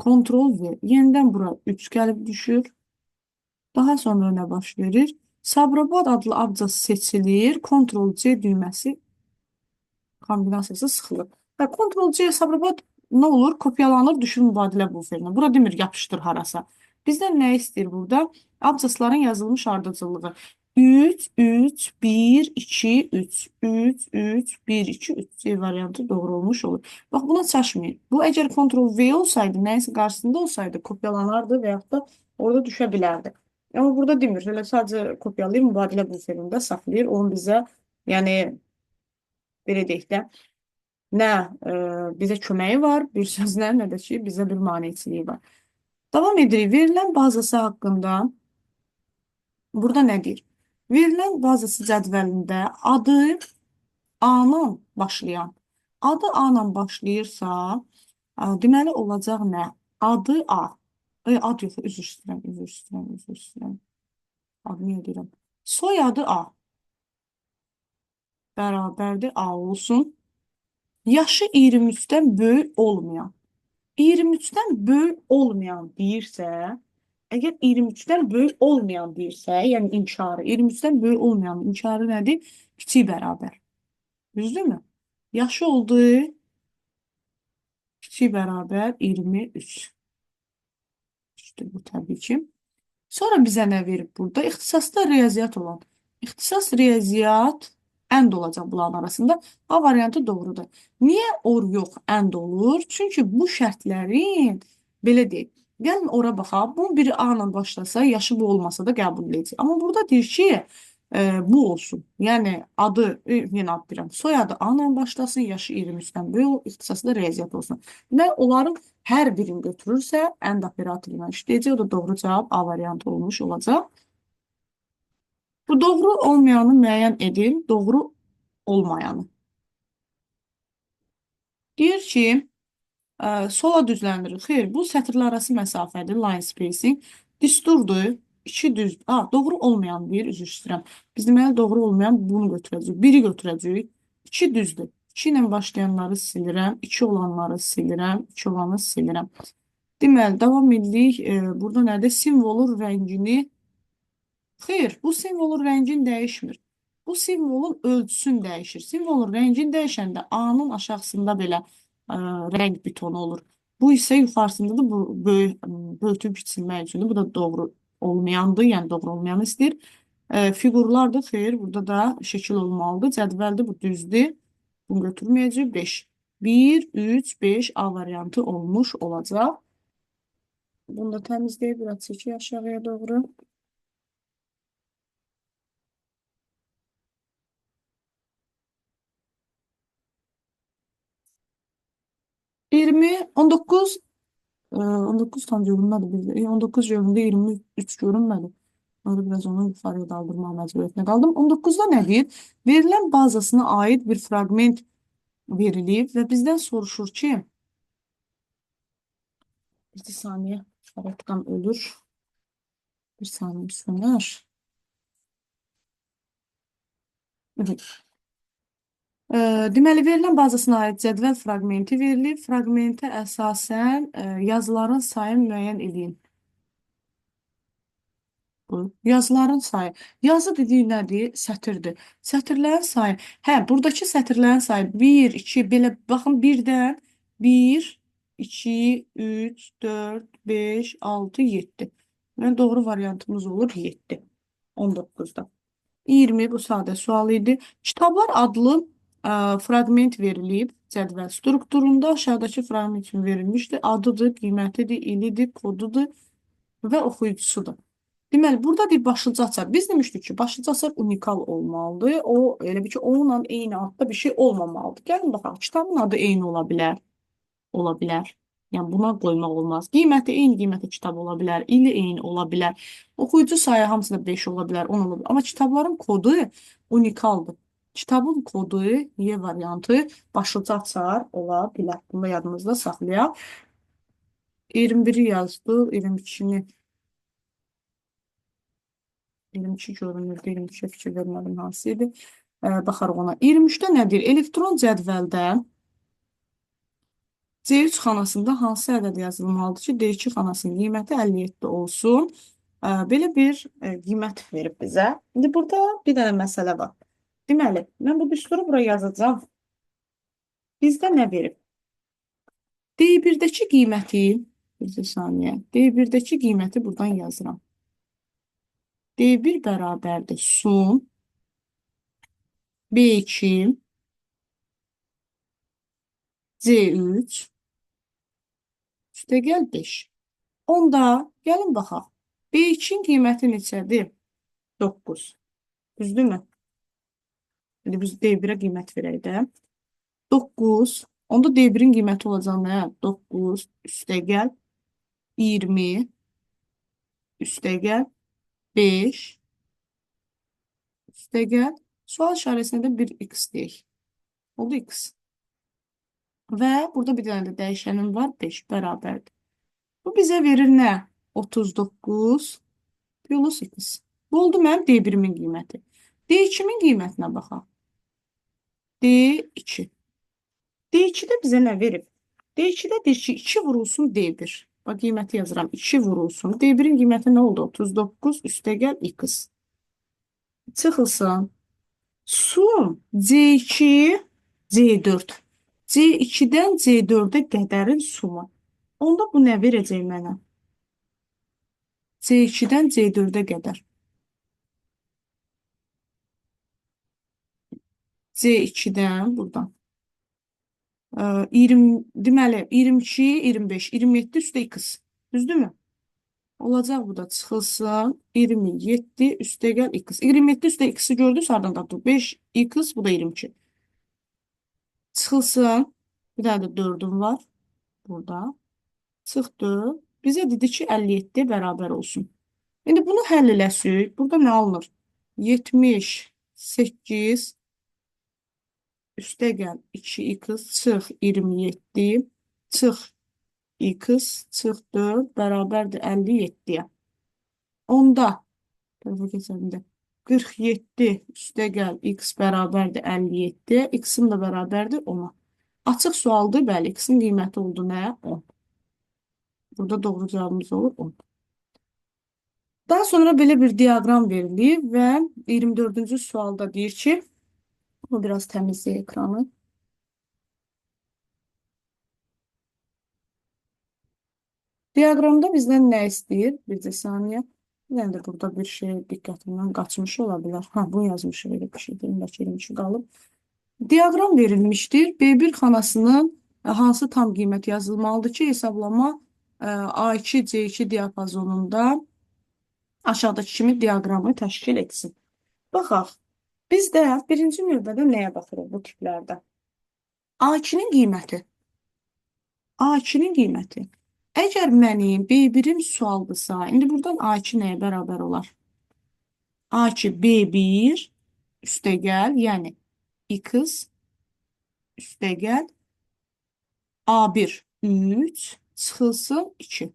Ctrl V. Yenidən bura 3 gəlib düşür. Daha sonra nə baş verir? Sabirabad adlı abcas seçilir. Ctrl C düyməsi kombinasiyası sıxılır. Və Ctrl-C Sabirabad nə olur? Kopyalanır, düşür mübadilə buferinə. Bura demir yapışdır harasa. Bizdən nə istəyir burada? Abcasların yazılmış ardıcıllığı. 3, 3, 1, 2, 3, 3, 3, 1, 2, 3 C variantı doğru olmuş olur. Bax, buna çaşmayın. Bu, əgər Ctrl-V olsaydı, nəyəsə qarşısında olsaydı, kopyalanardı və yaxud da orada düşə bilərdi. Amma burada demir. Elə sadəcə kopyalayır, mübadilə buferində saxlayır. Onun bizə, yəni, belə deyək də, nə bizə köməyi var, bir sözlə, nə də ki, bizə bir maneçiliyi var. Davam edirik. Verilən bazası haqqında burada nə deyir? Verilən bazası cədvəlində adı A-la başlayan, adı A-la başlayırsa, deməli olacaq nə? Adı A. Ad yox, üzr istəyirəm. Adını edirəm. Soyadı A. Bərabərdir A olsun. Yaşı 23-dən böyük olmayan. 23-dən böyük olmayan deyirsə, əgər 23-dən böyük olmayan deyirsə, yəni inkarı, 23-dən böyük olmayan inkarı nədir? Kiçik bərabər. Düzdürmü? Yaşı olduğu kiçik bərabər 23. İşte bu təbii ki. Sonra bizə nə verib burada? İxtisasda riyaziyyat olan. İxtisas riyaziyyat ənd olacaq bunların arasında. A variantı doğrudur. Niyə or yox, ənd olur? Çünki bu şərtlərin, belə deyək, gəlin ora baxaq. Bu biri A ilə başlasa, yaşı bu olmasa da qəbul edəcək. Amma burada deyir ki, bu olsun. Yəni adı, yenə ad deyirəm, soyadı A ilə başlasın, yaşı 23-dən böyük, ixtisası da riyaziyyat olsun. Və onların hər birini götürürsə, ənd operatoru ilə işləyəcək. O da doğru cavab A variantı olmuş olacaq. Bu doğru olmayanı müəyyən edin, doğru olmayanı. Deyir ki, sola düzləndirir. Xeyr, bu sətirlər arası məsafədir, line spacing. Düsturdur, 2 düz. Doğru olmayan deyir, üzr istəyirəm. Biz deməli doğru olmayan bunu götürəcəyik. 1-i götürəcəyik. 2 düzdür. 2 ilə başlayanları silirəm, 2 olanları silirəm, 2 olanı silirəm. Deməli, davam edirik. Burada nədir? Simvolun rəngini. Xeyr, bu simvolun rəngini dəyişmir. Bu simvolun ölçüsünü dəyişir. Simvolun rəngini dəyişəndə A-nın aşağısında belə rəng bitonu olur. Bu isə yuxarısında da bu böyütüb kiçilmək üçündür. Bu da doğru olmayandır, yəni doğru olmayanı istəyir. Fiqurlardır, xeyr, burada da şəkil olmalıdır. Cədvəldir, bu düzdür. Bunu götürməyəcək. 5. 1, 3, 5 A variantı olmuş olacaq. Bunu da təmizləyib, biraz çəkək aşağıya doğru. 20, 19 19 tam görünmədi bizdə. 19 göründü, 23 görünmədi. Sonra biraz onu yuxarıya qaldırmaq məcburiyyətinə qaldım. 19-da nə deyir? Verilən bazasına aid bir fraqment verilib və bizdən soruşur ki, bir saniyə, şaratqam ölür. Bir saniyə sönər. Deməli, verilən bazasına aid cədvəl fraqmenti verilib. Fraqmentə əsasən yazıların sayını müəyyən edin. Bu. Yazıların sayı. Yazı dediyi nədir? Sətirdir. Sətirlərin sayı. Hə, buradakı sətirlərin sayı 1, 2, belə baxın birdən 1, 2, 3, 4, 5, 6, 7. Yəni doğru variantımız olur 7. 19-da. 20 bu sadə sual idi. Kitablar adlı fraqment verilib cədvəl strukturunda aşağıdakı fraqment üçün verilmişdir. Adıdır, qiymətidir, ilidir, kodudur və oxuyucusudur. Deməli, burada bir başlıca açar. Biz demişdik ki, başlıca açar unikal olmalıdır. O, elə bir ki, onunla eyni adda bir şey olmamalıdır. Gəlin baxaq, kitabın adı eyni ola bilər. Ola bilər. Yəni, buna qoymaq olmaz. Qiyməti eyni qiymətə kitab ola bilər. İli eyni ola bilər. Oxuyucu sayı hamısı da 5 ola bilər, 10 ola bilər. Amma kitabların kodu unikaldır. Kitabın kodu, Y variantı başlıca açar ola bilər. Bunu da yadımızda saxlayaq. 21-i yazdı, 22-ni 22 görünürdü, 22-ə fikir vermədim hansı idi. Baxarıq ona. 23-də nədir? Elektron cədvəldə C3 xanasında hansı ədəd yazılmalıdır ki, D2 xanasının qiyməti 57 olsun? Belə bir qiymət verib bizə. İndi burada bir dənə məsələ var. Deməli, mən bu düsturu buraya yazacağım. Bizdə nə verib? D1-dəki qiyməti, bir saniyə, D1-dəki qiyməti buradan yazıram. D1 bərabərdir sum B2 C3 üstəgəl 5. Onda gəlin baxaq. B2-nin qiyməti neçədir? 9. Düzdürmü? İndi biz D1-ə qiymət verək də. 9. Onda D1-in qiyməti olacaq nə? 9 üstəgəl 20 üstəgəl 5 üstəgəl sual işarəsinə də bir x deyək. Oldu x. Və burada bir dənə də dəyişənim var, 5 bərabərdir. Bu bizə verir nə? 39 plus x. Bu oldu mənim D1-imin qiyməti. D2-min qiymətinə baxaq. D2. D2-də bizə nə verib? D2-də deyir ki, 2 vurulsun D1. Bax, qiyməti yazıram. 2 vurulsun. D1-in qiyməti nə oldu? 39 üstəgəl x. Çıxılsın. Sum C2, C4. C2-dən C4-ə qədərin sumu. Onda bu nə verəcək mənə? C2-dən C4-ə qədər. C2-dən buradan. 20, deməli, 22, 25, 27 üstə x. Düzdürmü? Olacaq bu da çıxılsın. 27 üstəgəl x. 27 üstə x-i gördünüz, hardan tapdıq? 5x, bu da 22. Çıxılsın. Bir dənə də 4'üm var. Burada. Çıxdı. Bizə dedi ki, 57 bərabər olsun. İndi bunu həll eləsək, burada nə alınır? 78 üstəgəl 2x çıx 27 çıx x çıx 4 bərabərdir 57-yə. Onda, tərəfə keçəndə, 47 üstəgəl x bərabərdir 57, x-im də bərabərdir 10-a. Açıq sualdır, bəli, x-in qiyməti oldu nə? 10. Burada doğru cavabımız olur 10. Daha sonra belə bir diaqram verilir və 24-cü sualda deyir ki, bu biraz təmizləyir ekranı. Diaqramda bizdən nə istəyir? Bir saniyə. Yəni də burada bir şey diqqətimdən qaçmış ola bilər. Bunu yazmışıq, elə bir şey deyim, bəlkə elə bir şey qalıb. Diaqram verilmişdir. B1 xanasının hansı tam qiymət yazılmalıdır ki, hesablama A2, C2 diapazonunda aşağıdakı kimi diaqramı təşkil etsin. Baxaq, bizdə birinci növbədə nəyə baxırıq bu tiplərdə? A2-nin qiyməti. A2-nin qiyməti. Əgər mənim B1-im sualdırsa, indi buradan A2 nəyə bərabər olar? A2 B1 üstəgəl, yəni x üstəgəl A1 3 çıxılsın 2.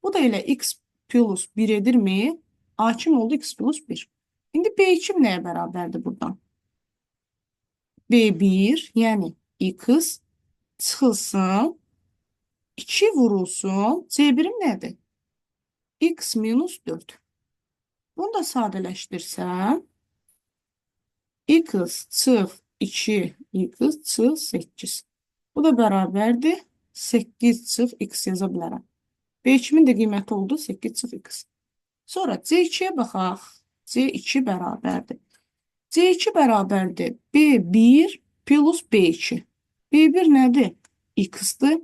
Bu da elə x plus 1 edirmi? A kim oldu? X plus 1. İndi B2 nəyə bərabərdir buradan? B1, yəni x çıxılsın 2 vurulsun. C1'im nədir? X minus 4. Bunu da sadələşdirsəm x çıx 2 x çıx 8. Bu da bərabərdir 8 çıx x yaza bilərəm. B2-min də qiyməti oldu 8 çıx x. Sonra C2-yə baxaq. C2 bərabərdir. C2 bərabərdir B1 plus B2. B1 nədir? X-dır.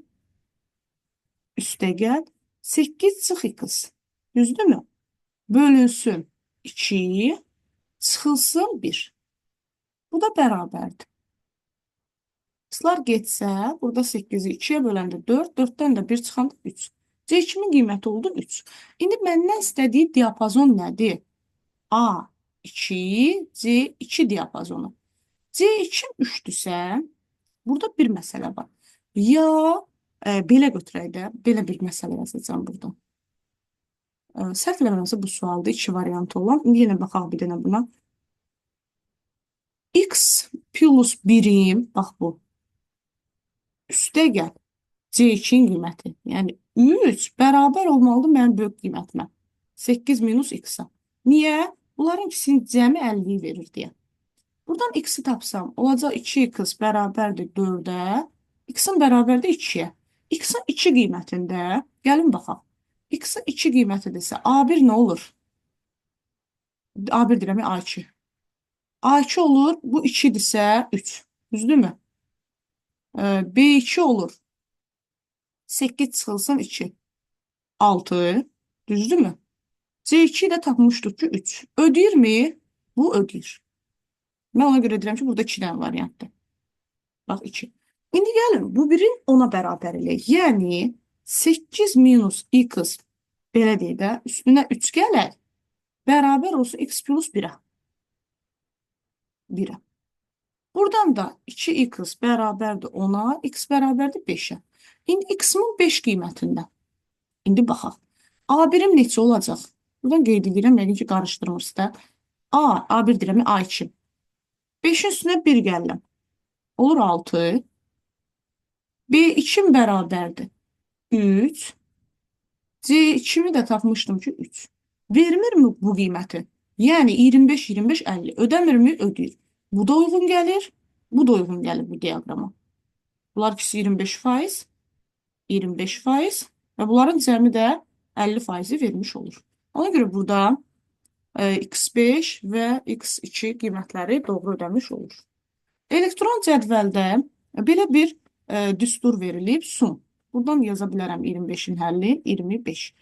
Üstəgəl 8 çıx x. Düzdürmü? Bölünsün 2, çıxılsın 1. Bu da bərabərdir. X'lar getsə, burada 8-i 2-yə böləndə 4, 4-dən də 1 çıxanda 3. C2-min qiyməti oldu 3. İndi məndən istədiyi diapazon nədir? A2, C2 diapazonu. C2 3-dürsə, burada bir məsələ var. Ya belə götürək də, belə bir məsələ yazacağım burada. Səhv eləmirəmsə bu sualda 2 variantı olan. İndi yenə baxaq bir dənə buna. X plus 1'im, bax bu. Üstəgəl C2'nin qiyməti. Yəni 3 bərabər olmalıdır mənim böyük qiymətimə. 8 minus x-a. Niyə? Bunların ikisinin cəmi 50-yi verir deyə. Buradan x-i tapsam, olacaq 2x bərabərdir 4-ə. X-in bərabərdir 2-yə. X-in 2 qiymətində, gəlin baxaq. X-in 2 qiymətidirsə, A1 nə olur? A1 deyirəm, A2. A2 olur, bu 2-dirsə 3. Düzdürmü? B2 olur. 8 çıxılsın 2. 6. Düzdürmü? C2 də tapmışdıq ki 3. Ödəyirmi? Bu ödəyir. Mən ona görə deyirəm ki, burada 2 dənə variantdır. Bax 2. İndi gəlin, bu birin 10-a bərabər eləyək. Yəni 8 minus x belə deyək də, üstünə 3 gələk. Bərabər olsun x plus 1-ə. 1-ə. Buradan da 2x bərabərdir 10-a, x bərabərdir 5-ə. İndi x-min 5 qiymətində. İndi baxaq. A1'im neçə olacaq? Buradan qeyd edirəm, yəqin ki, qarışdırmırsınız da. A1 deyirəm, A2. 5-in üstünə 1 gəlirəm. Olur 6. B2 bərabərdir 3. C2-mi də tapmışdım ki 3. Vermirmi bu qiyməti? Yəni 25, 25, 50. Ödəmirmi? Ödəyir. Bu da uyğun gəlir. Bu da uyğun gəlir bu diaqrama. Bunlar ikisi 25%, 25% və bunların cəmi də 50%-i vermiş olur. Ona görə burada x5 və x2 qiymətləri doğru ödəmiş olur. Elektron cədvəldə belə bir düstur verilib, sum. Buradan yaza bilərəm 25-in həlli 25.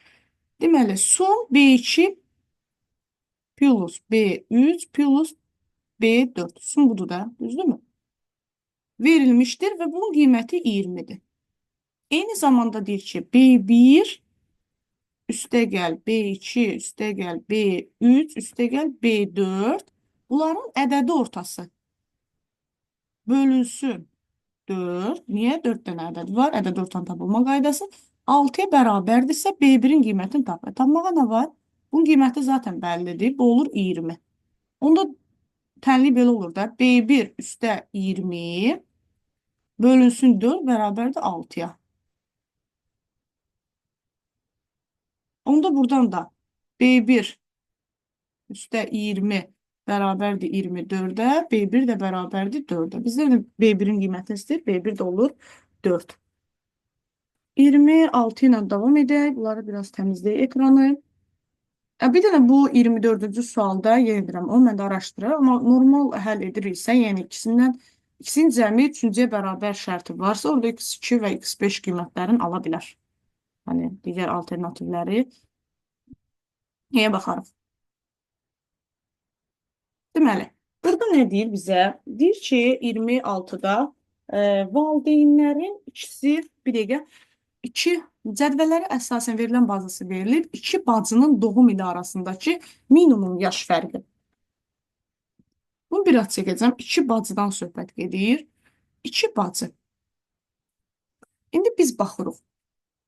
Deməli, sum B2 plus B3 plus B4. Sum budur da, düzdürmü? Verilmişdir və bunun qiyməti 20-dir. Eyni zamanda deyir ki, B1 üstəgəl B2 üstəgəl B3 üstəgəl B4 bunların ədədi ortası bölünsün 4. Niyə? 4 dənə ədəd var. Ədəd ortanın tapılma qaydası. 6-ya bərabərdirsə B1-in qiymətini tapır. Tapmağa nə var? Bunun qiyməti zaten bəllidir. Bu olur 20. Onda tənliyi belə olur da. B1 üstə 20 bölünsün 4 bərabərdir 6-ya. Onda buradan da B1 üstə 20 bərabərdir 24-ə, B1 də bərabərdir 4-ə. Bizdə də B1-in qiymətini istəyir, B1 də olur 4. 26 ilə davam edək. Bunları biraz təmizləyək ekranı. Bir dənə bu 24-cü sualda, yenə deyirəm, onu mən də araşdırıram, amma normal həll ediriksə, yəni ikisinin cəmi 3-cüyə bərabər şərti varsa, orada x2 və x5 qiymətlərini ala bilər. Hani digər alternativləri. Nəyə baxarıq? Deməli, burada nə deyir bizə? Deyir ki, 26-da valideynlərin ikisi, bir dəqiqə, 2 cədvəlləri əsasən verilən bazası verilib, 2 bacının doğum ili arasındakı minimum yaş fərqi. Bunu biraz çəkəcəm. İki bacıdan söhbət gedir. İki bacı. İndi biz baxırıq.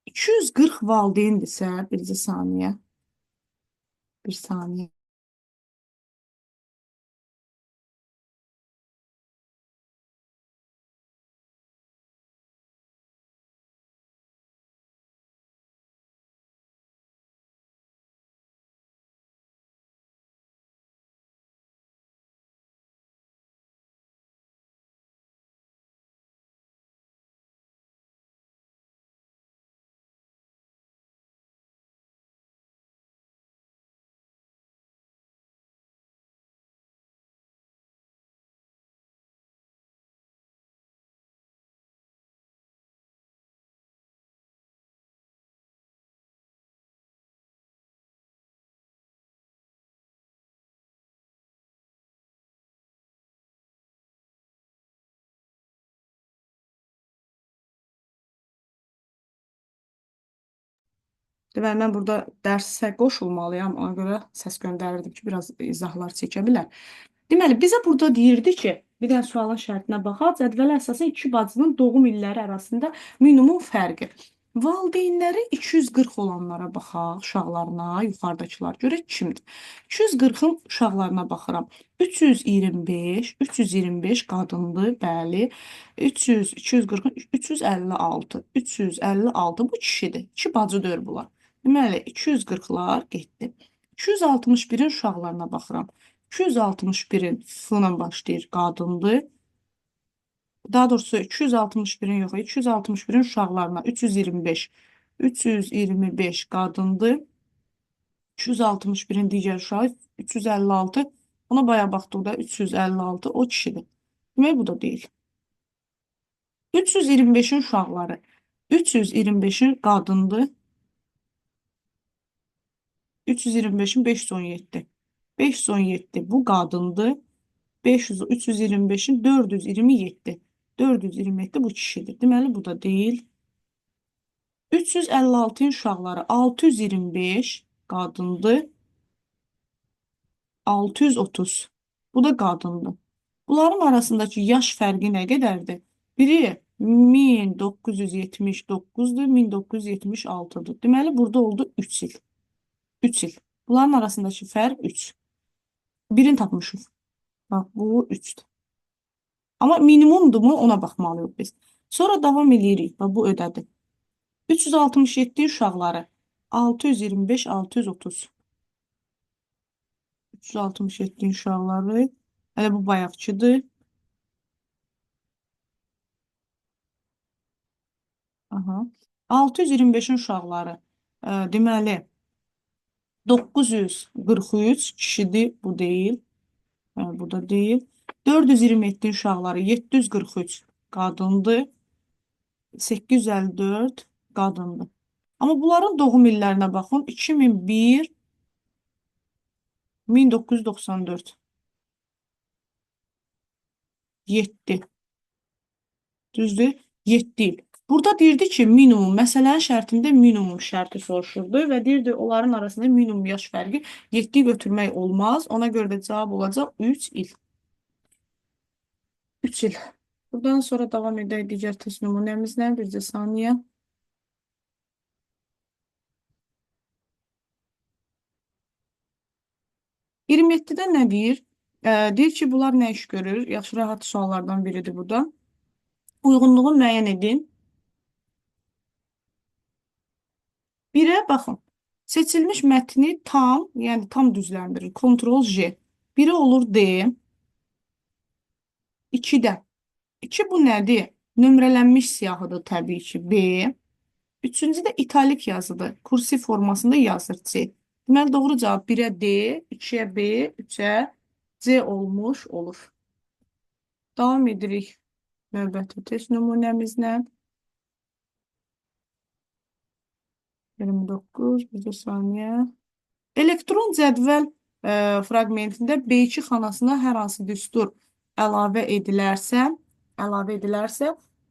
240 valideyndirsə, bircə saniyə, bir saniyə. Deməli, mən burada dərsə qoşulmalıyam. Ona görə səs göndərirdim ki, biraz izahlar çəkə bilər. Deməli, bizə burada deyirdi ki, bir dənə sualın şərtinə baxaq. Cədvələ əsasən iki bacının doğum illəri arasında minimum fərqi. Valideynləri 240 olanlara baxaq, uşaqlarına, yuxarıdakılar. Görək kimdir? 240-ın uşaqlarına baxıram. 325 qadındır, bəli. 300, 240, 356. 356 bu kişidir. İki bacı deyil bunlar. Deməli, 240-lar getdi. 261-in uşaqlarına baxıram. 261-in F ilə başlayır, qadındır. Daha doğrusu 261-in yox, 261-in uşaqlarına 325. 325 qadındır. 261-in digər uşağı 356. Ona bayaq baxdıqda 356 o kişidir. Demək bu da deyil. 325-in uşaqları 325-in qadındır. 325'in 517. 517 bu qadındır. 325'in 427. 427 bu kişidir. Deməli bu da deyil. 356'ın uşaqları 625 qadındır. 630. Bu da qadındır. Bunların arasındakı yaş fərqi nə qədərdir? Biri 1979'dur, 1976'dır. Deməli burada oldu 3 il. 3 il. Bunların arasındakı fərq 3. Birini tapmışıq. Bax, bu 3'dür. Amma minimumdur mu ona baxmalıyıq biz. Sonra davam edirik. Bax, bu ödədir. 367 uşaqları 625, 630. 367 uşaqları. Hələ bu bayaqçıdır. Aha. 625'in uşaqları. Deməli 943 kişidir, bu deyil. Bu da deyil. 427 uşaqları 743 qadındır. 854 qadındır. Amma bunların doğum illərinə baxın. 2001, 1994. 7. Düzdür? 7 il. Burada deyirdi ki, minimum, məsələnin şərtində minimum şərti soruşurdu və deyirdi, onların arasında minimum yaş fərqi 7 götürmək olmaz. Ona görə də cavab olacaq 3 il. 3 il. Buradan sonra davam edək digər test nümunəmizlə. Bircə saniyə. 27-də nə deyir? Deyir ki, bunlar nə iş görür? Yaxşı, rahat suallardan biridir bu da. Uyğunluğu müəyyən edin. 1-ə baxın. Seçilmiş mətni tam, yəni tam düzləndirir. Ctrl J. 1-i olur D. 2-də. 2 bu nədir? Nömrələnmiş siyahıdır təbii ki. B. 3-cü də italik yazıdır. Kursiv formasında yazır C. Deməli, doğru cavab 1-ə D, 2-yə B, 3-ə C olmuş olur. Davam edirik növbəti test nümunəmizlə. 29, bir saniyə. Elektron cədvəl fraqmentində B2 xanasına hər hansı düstur əlavə edilərsə,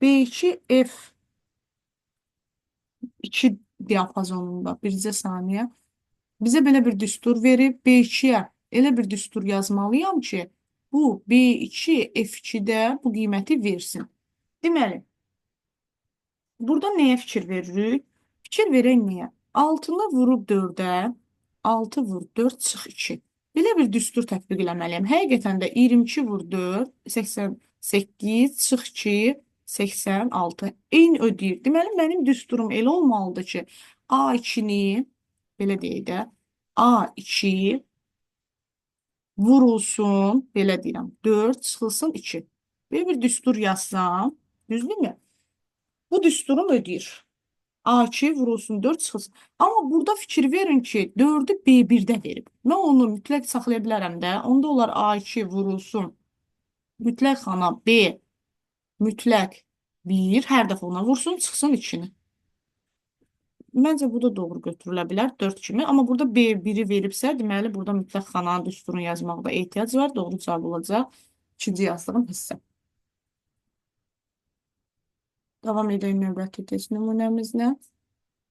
B2F2 diapazonunda bircə saniyə bizə belə bir düstur verib, B2-yə elə bir düstur yazmalıyam ki, bu B2 F2-də bu qiyməti versin. Deməli, burada nəyə fikir veririk? Fikir verək nəyə? 6-nı vurub 4-ə, 6 vur 4 çıx 2. Belə bir düstur tətbiq eləməliyəm. Həqiqətən də 22 vur 4, 88, çıx 2, 86. Eyni ödəyir. Deməli, mənim düsturum elə olmalıdır ki, A2-ni, belə deyək də, A2 vurulsun, belə deyirəm, 4 çıxılsın 2. Belə bir düstur yazsam, düzdürmü? Bu düsturum ödəyir. A2 vurulsun 4 çıxılsın. Amma burada fikir verin ki, 4-ü B1-də verib. Mən onu mütləq saxlaya bilərəm də. Onda olar A2 vurulsun mütləq xana B, mütləq 1, hər dəfə ona vursun, çıxsın 2-ni. Məncə bu da doğru götürülə bilər 4 kimi. Amma burada B1-i veribsə, deməli burada mütləq xananın düsturunu yazmaqda ehtiyac var. Doğru cavab olacaq. İkinci yazdığım hissə. Davam edək növbəti test nümunəmizlə.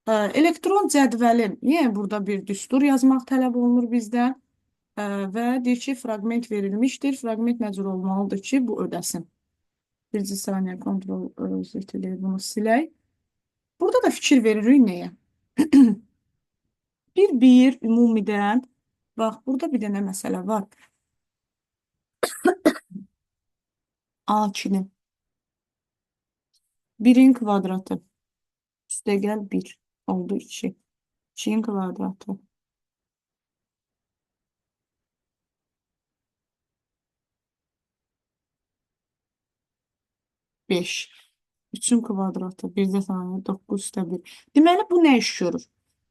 Elektron cədvəlin, yəni burada bir düstur yazmaq tələb olunur bizdən və deyir ki, fraqment verilmişdir. Fraqment məcbur olmalıdır ki, bu ödəsin. Birinci saniyə kontrol etilir, bunu silək. Burada da fikir veririk nəyə? Bir ümumidən, bax, burada bir dənə məsələ var. A2-nin 1-in kvadratı üstə gəl 1 oldu 2. 2-in kvadratı 5. 3-ün kvadratı 1-də saniyə 9 üstə 1. Deməli, bu nə iş görür?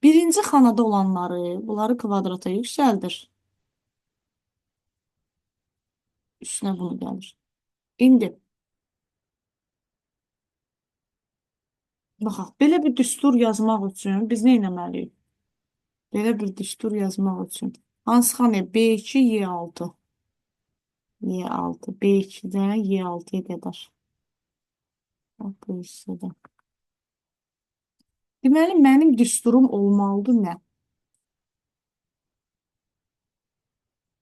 Birinci xanada olanları, bunları kvadrata yüksəldir. Üstünə bunu gəlir. İndi, baxaq, belə bir düstur yazmaq üçün biz nə etməliyik? Belə bir düstur yazmaq üçün. Hansı xanaya? B2, Y6. Y6. B2-dən Y6-ya qədər. Bax, bu hissədə. Deməli, mənim düsturum olmalıdır nə?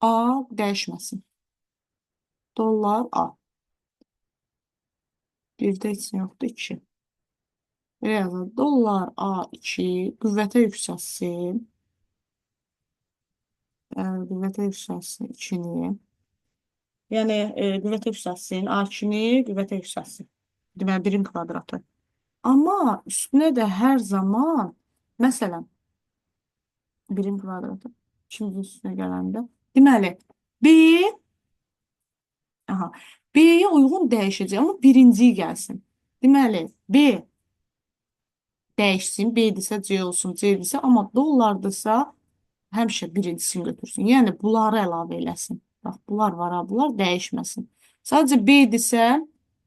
A dəyişməsin. Dollar A. Birdə heç nə yoxdur, 2. Belə yazılır. Dollar A2 qüvvətə yüksəlsin. Qüvvətə yüksəlsin 2-ni. Yəni, qüvvətə yüksəlsin, A2-ni qüvvətə yüksəlsin. Deməli, 1-in kvadratı. Amma üstünə də hər zaman, məsələn, 1-in kvadratı, 2-in üstünə gələndə, deməli, aha, B-yə uyğun dəyişəcək, amma birinci gəlsin. Deməli, B dəyişsin, B-dirsə C olsun, C-dirsə, amma dollardırsa həmişə birincisini götürsün. Yəni, bunları əlavə eləsin. Bax, bunlar var, bunlar dəyişməsin. Sadəcə B-dirsə,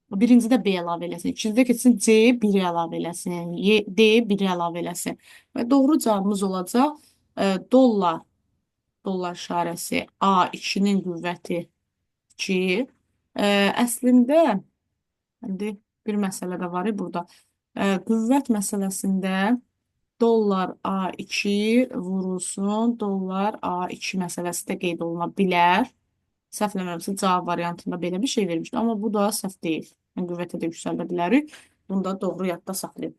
birincidə B əlavə eləsin. İkincidə keçsin C 1-i əlavə eləsin. D 1-i əlavə eləsin. Və doğru cavabımız olacaq dollar. Dollar işarəsi A2-nin qüvvəti 2. Əslində, bir məsələ də var burada. Qüvvət məsələsində dollar A2 vurulsun, dollar A2 məsələsi də qeyd oluna bilər. Səhv eləmirəmsə, cavab variantında belə bir şey vermişdir. Amma bu da səhv deyil. Yəni, qüvvətə də yüksəldə bilərik. Bunu da doğru yadda saxlayın.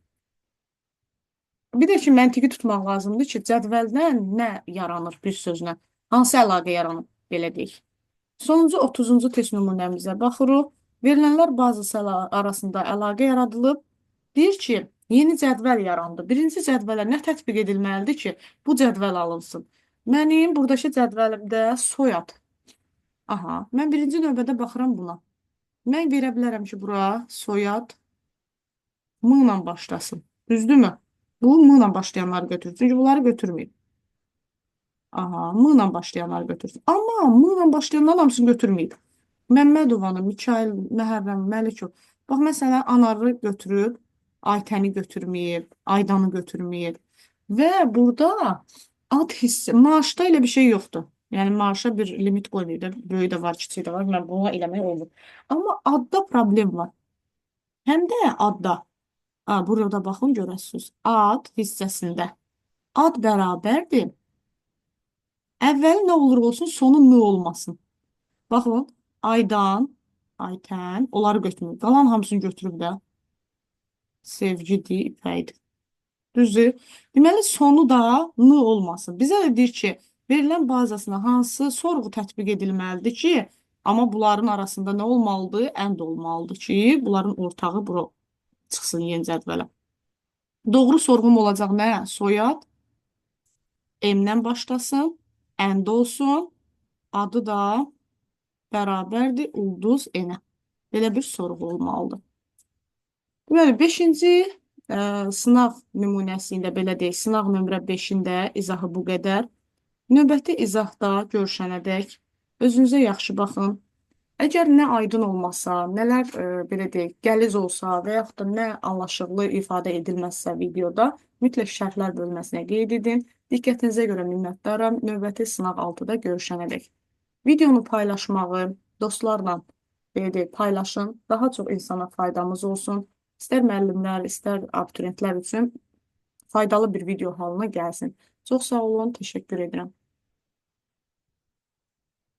Bir də ki, məntiqi tutmaq lazımdır ki, cədvəldən nə yaranır bir sözlə? Hansı əlaqə yaranır? Belə deyək. Sonuncu 30-cu test nümunəmizə baxırıq. Verilənlər bazısı arasında əlaqə yaradılıb. Deyir ki, yeni cədvəl yarandı. Birinci cədvələ nə tətbiq edilməlidir ki, bu cədvəl alınsın? Mənim buradakı cədvəlimdə soyad. Aha, mən birinci növbədə baxıram buna. Mən verə bilərəm ki, bura soyad M ilə başlasın. Düzdürmü? Bu M ilə başlayanları götürür. Çünki bunları götürməyib. Aha, M ilə başlayanları götürsün. Amma M ilə başlayanların hamısını götürməyib. Məmmədovanı, Mikail, Məhərrəm, Məlikov. Bax, məsələn, Anarı götürüb, Aytəni götürməyib, Aydanı götürməyib. Və burada ad hissi, maaşda elə bir şey yoxdur. Yəni, maaşa bir limit qoymayıb da, böyük də var, kiçik də var. Mən buna eləmək olur. Amma adda problem var. Həm də adda. Burada baxın, görəsiniz. Ad hissəsində. Ad bərabərdir. Əvvəli nə olur olsun, sonu n olmasın. Baxın, Aydan, Aytən, onları götürmür. Qalan hamısını götürüb də. Sevgidir, ipəkdir. Düzdür? Deməli, sonu da n olmasın. Bizə də deyir ki, verilən bazasına hansı sorğu tətbiq edilməlidir ki, amma bunların arasında nə olmalıdır? And olmalıdır ki, bunların ortağı bura çıxsın yeni cədvələ. Doğru sorğum olacaq nə? Soyad M-dən başlasın, and olsun, adı da bərabərdir ulduz N-ə. Belə bir sorğu olmalıdır. Deməli, 5-ci sınaq nümunəsində belə deyək, sınaq nömrə 5-də izahı bu qədər. Növbəti izahda görüşənədək özünüzə yaxşı baxın. Əgər nə aydın olmasa, nələr belə deyək, qəliz olsa və yaxud da nə anlaşıqlı ifadə edilməzsə videoda, mütləq şərhlər bölməsinə qeyd edin. Diqqətinizə görə minnətdaram. Növbəti sınaq 6-da görüşənədək. Videonu paylaşmağı, dostlarla belə deyək, paylaşın. Daha çox insana faydamız olsun. İstər müəllimlər, istər abituriyentlər üçün faydalı bir video halına gəlsin. Çox sağ olun, təşəkkür edirəm.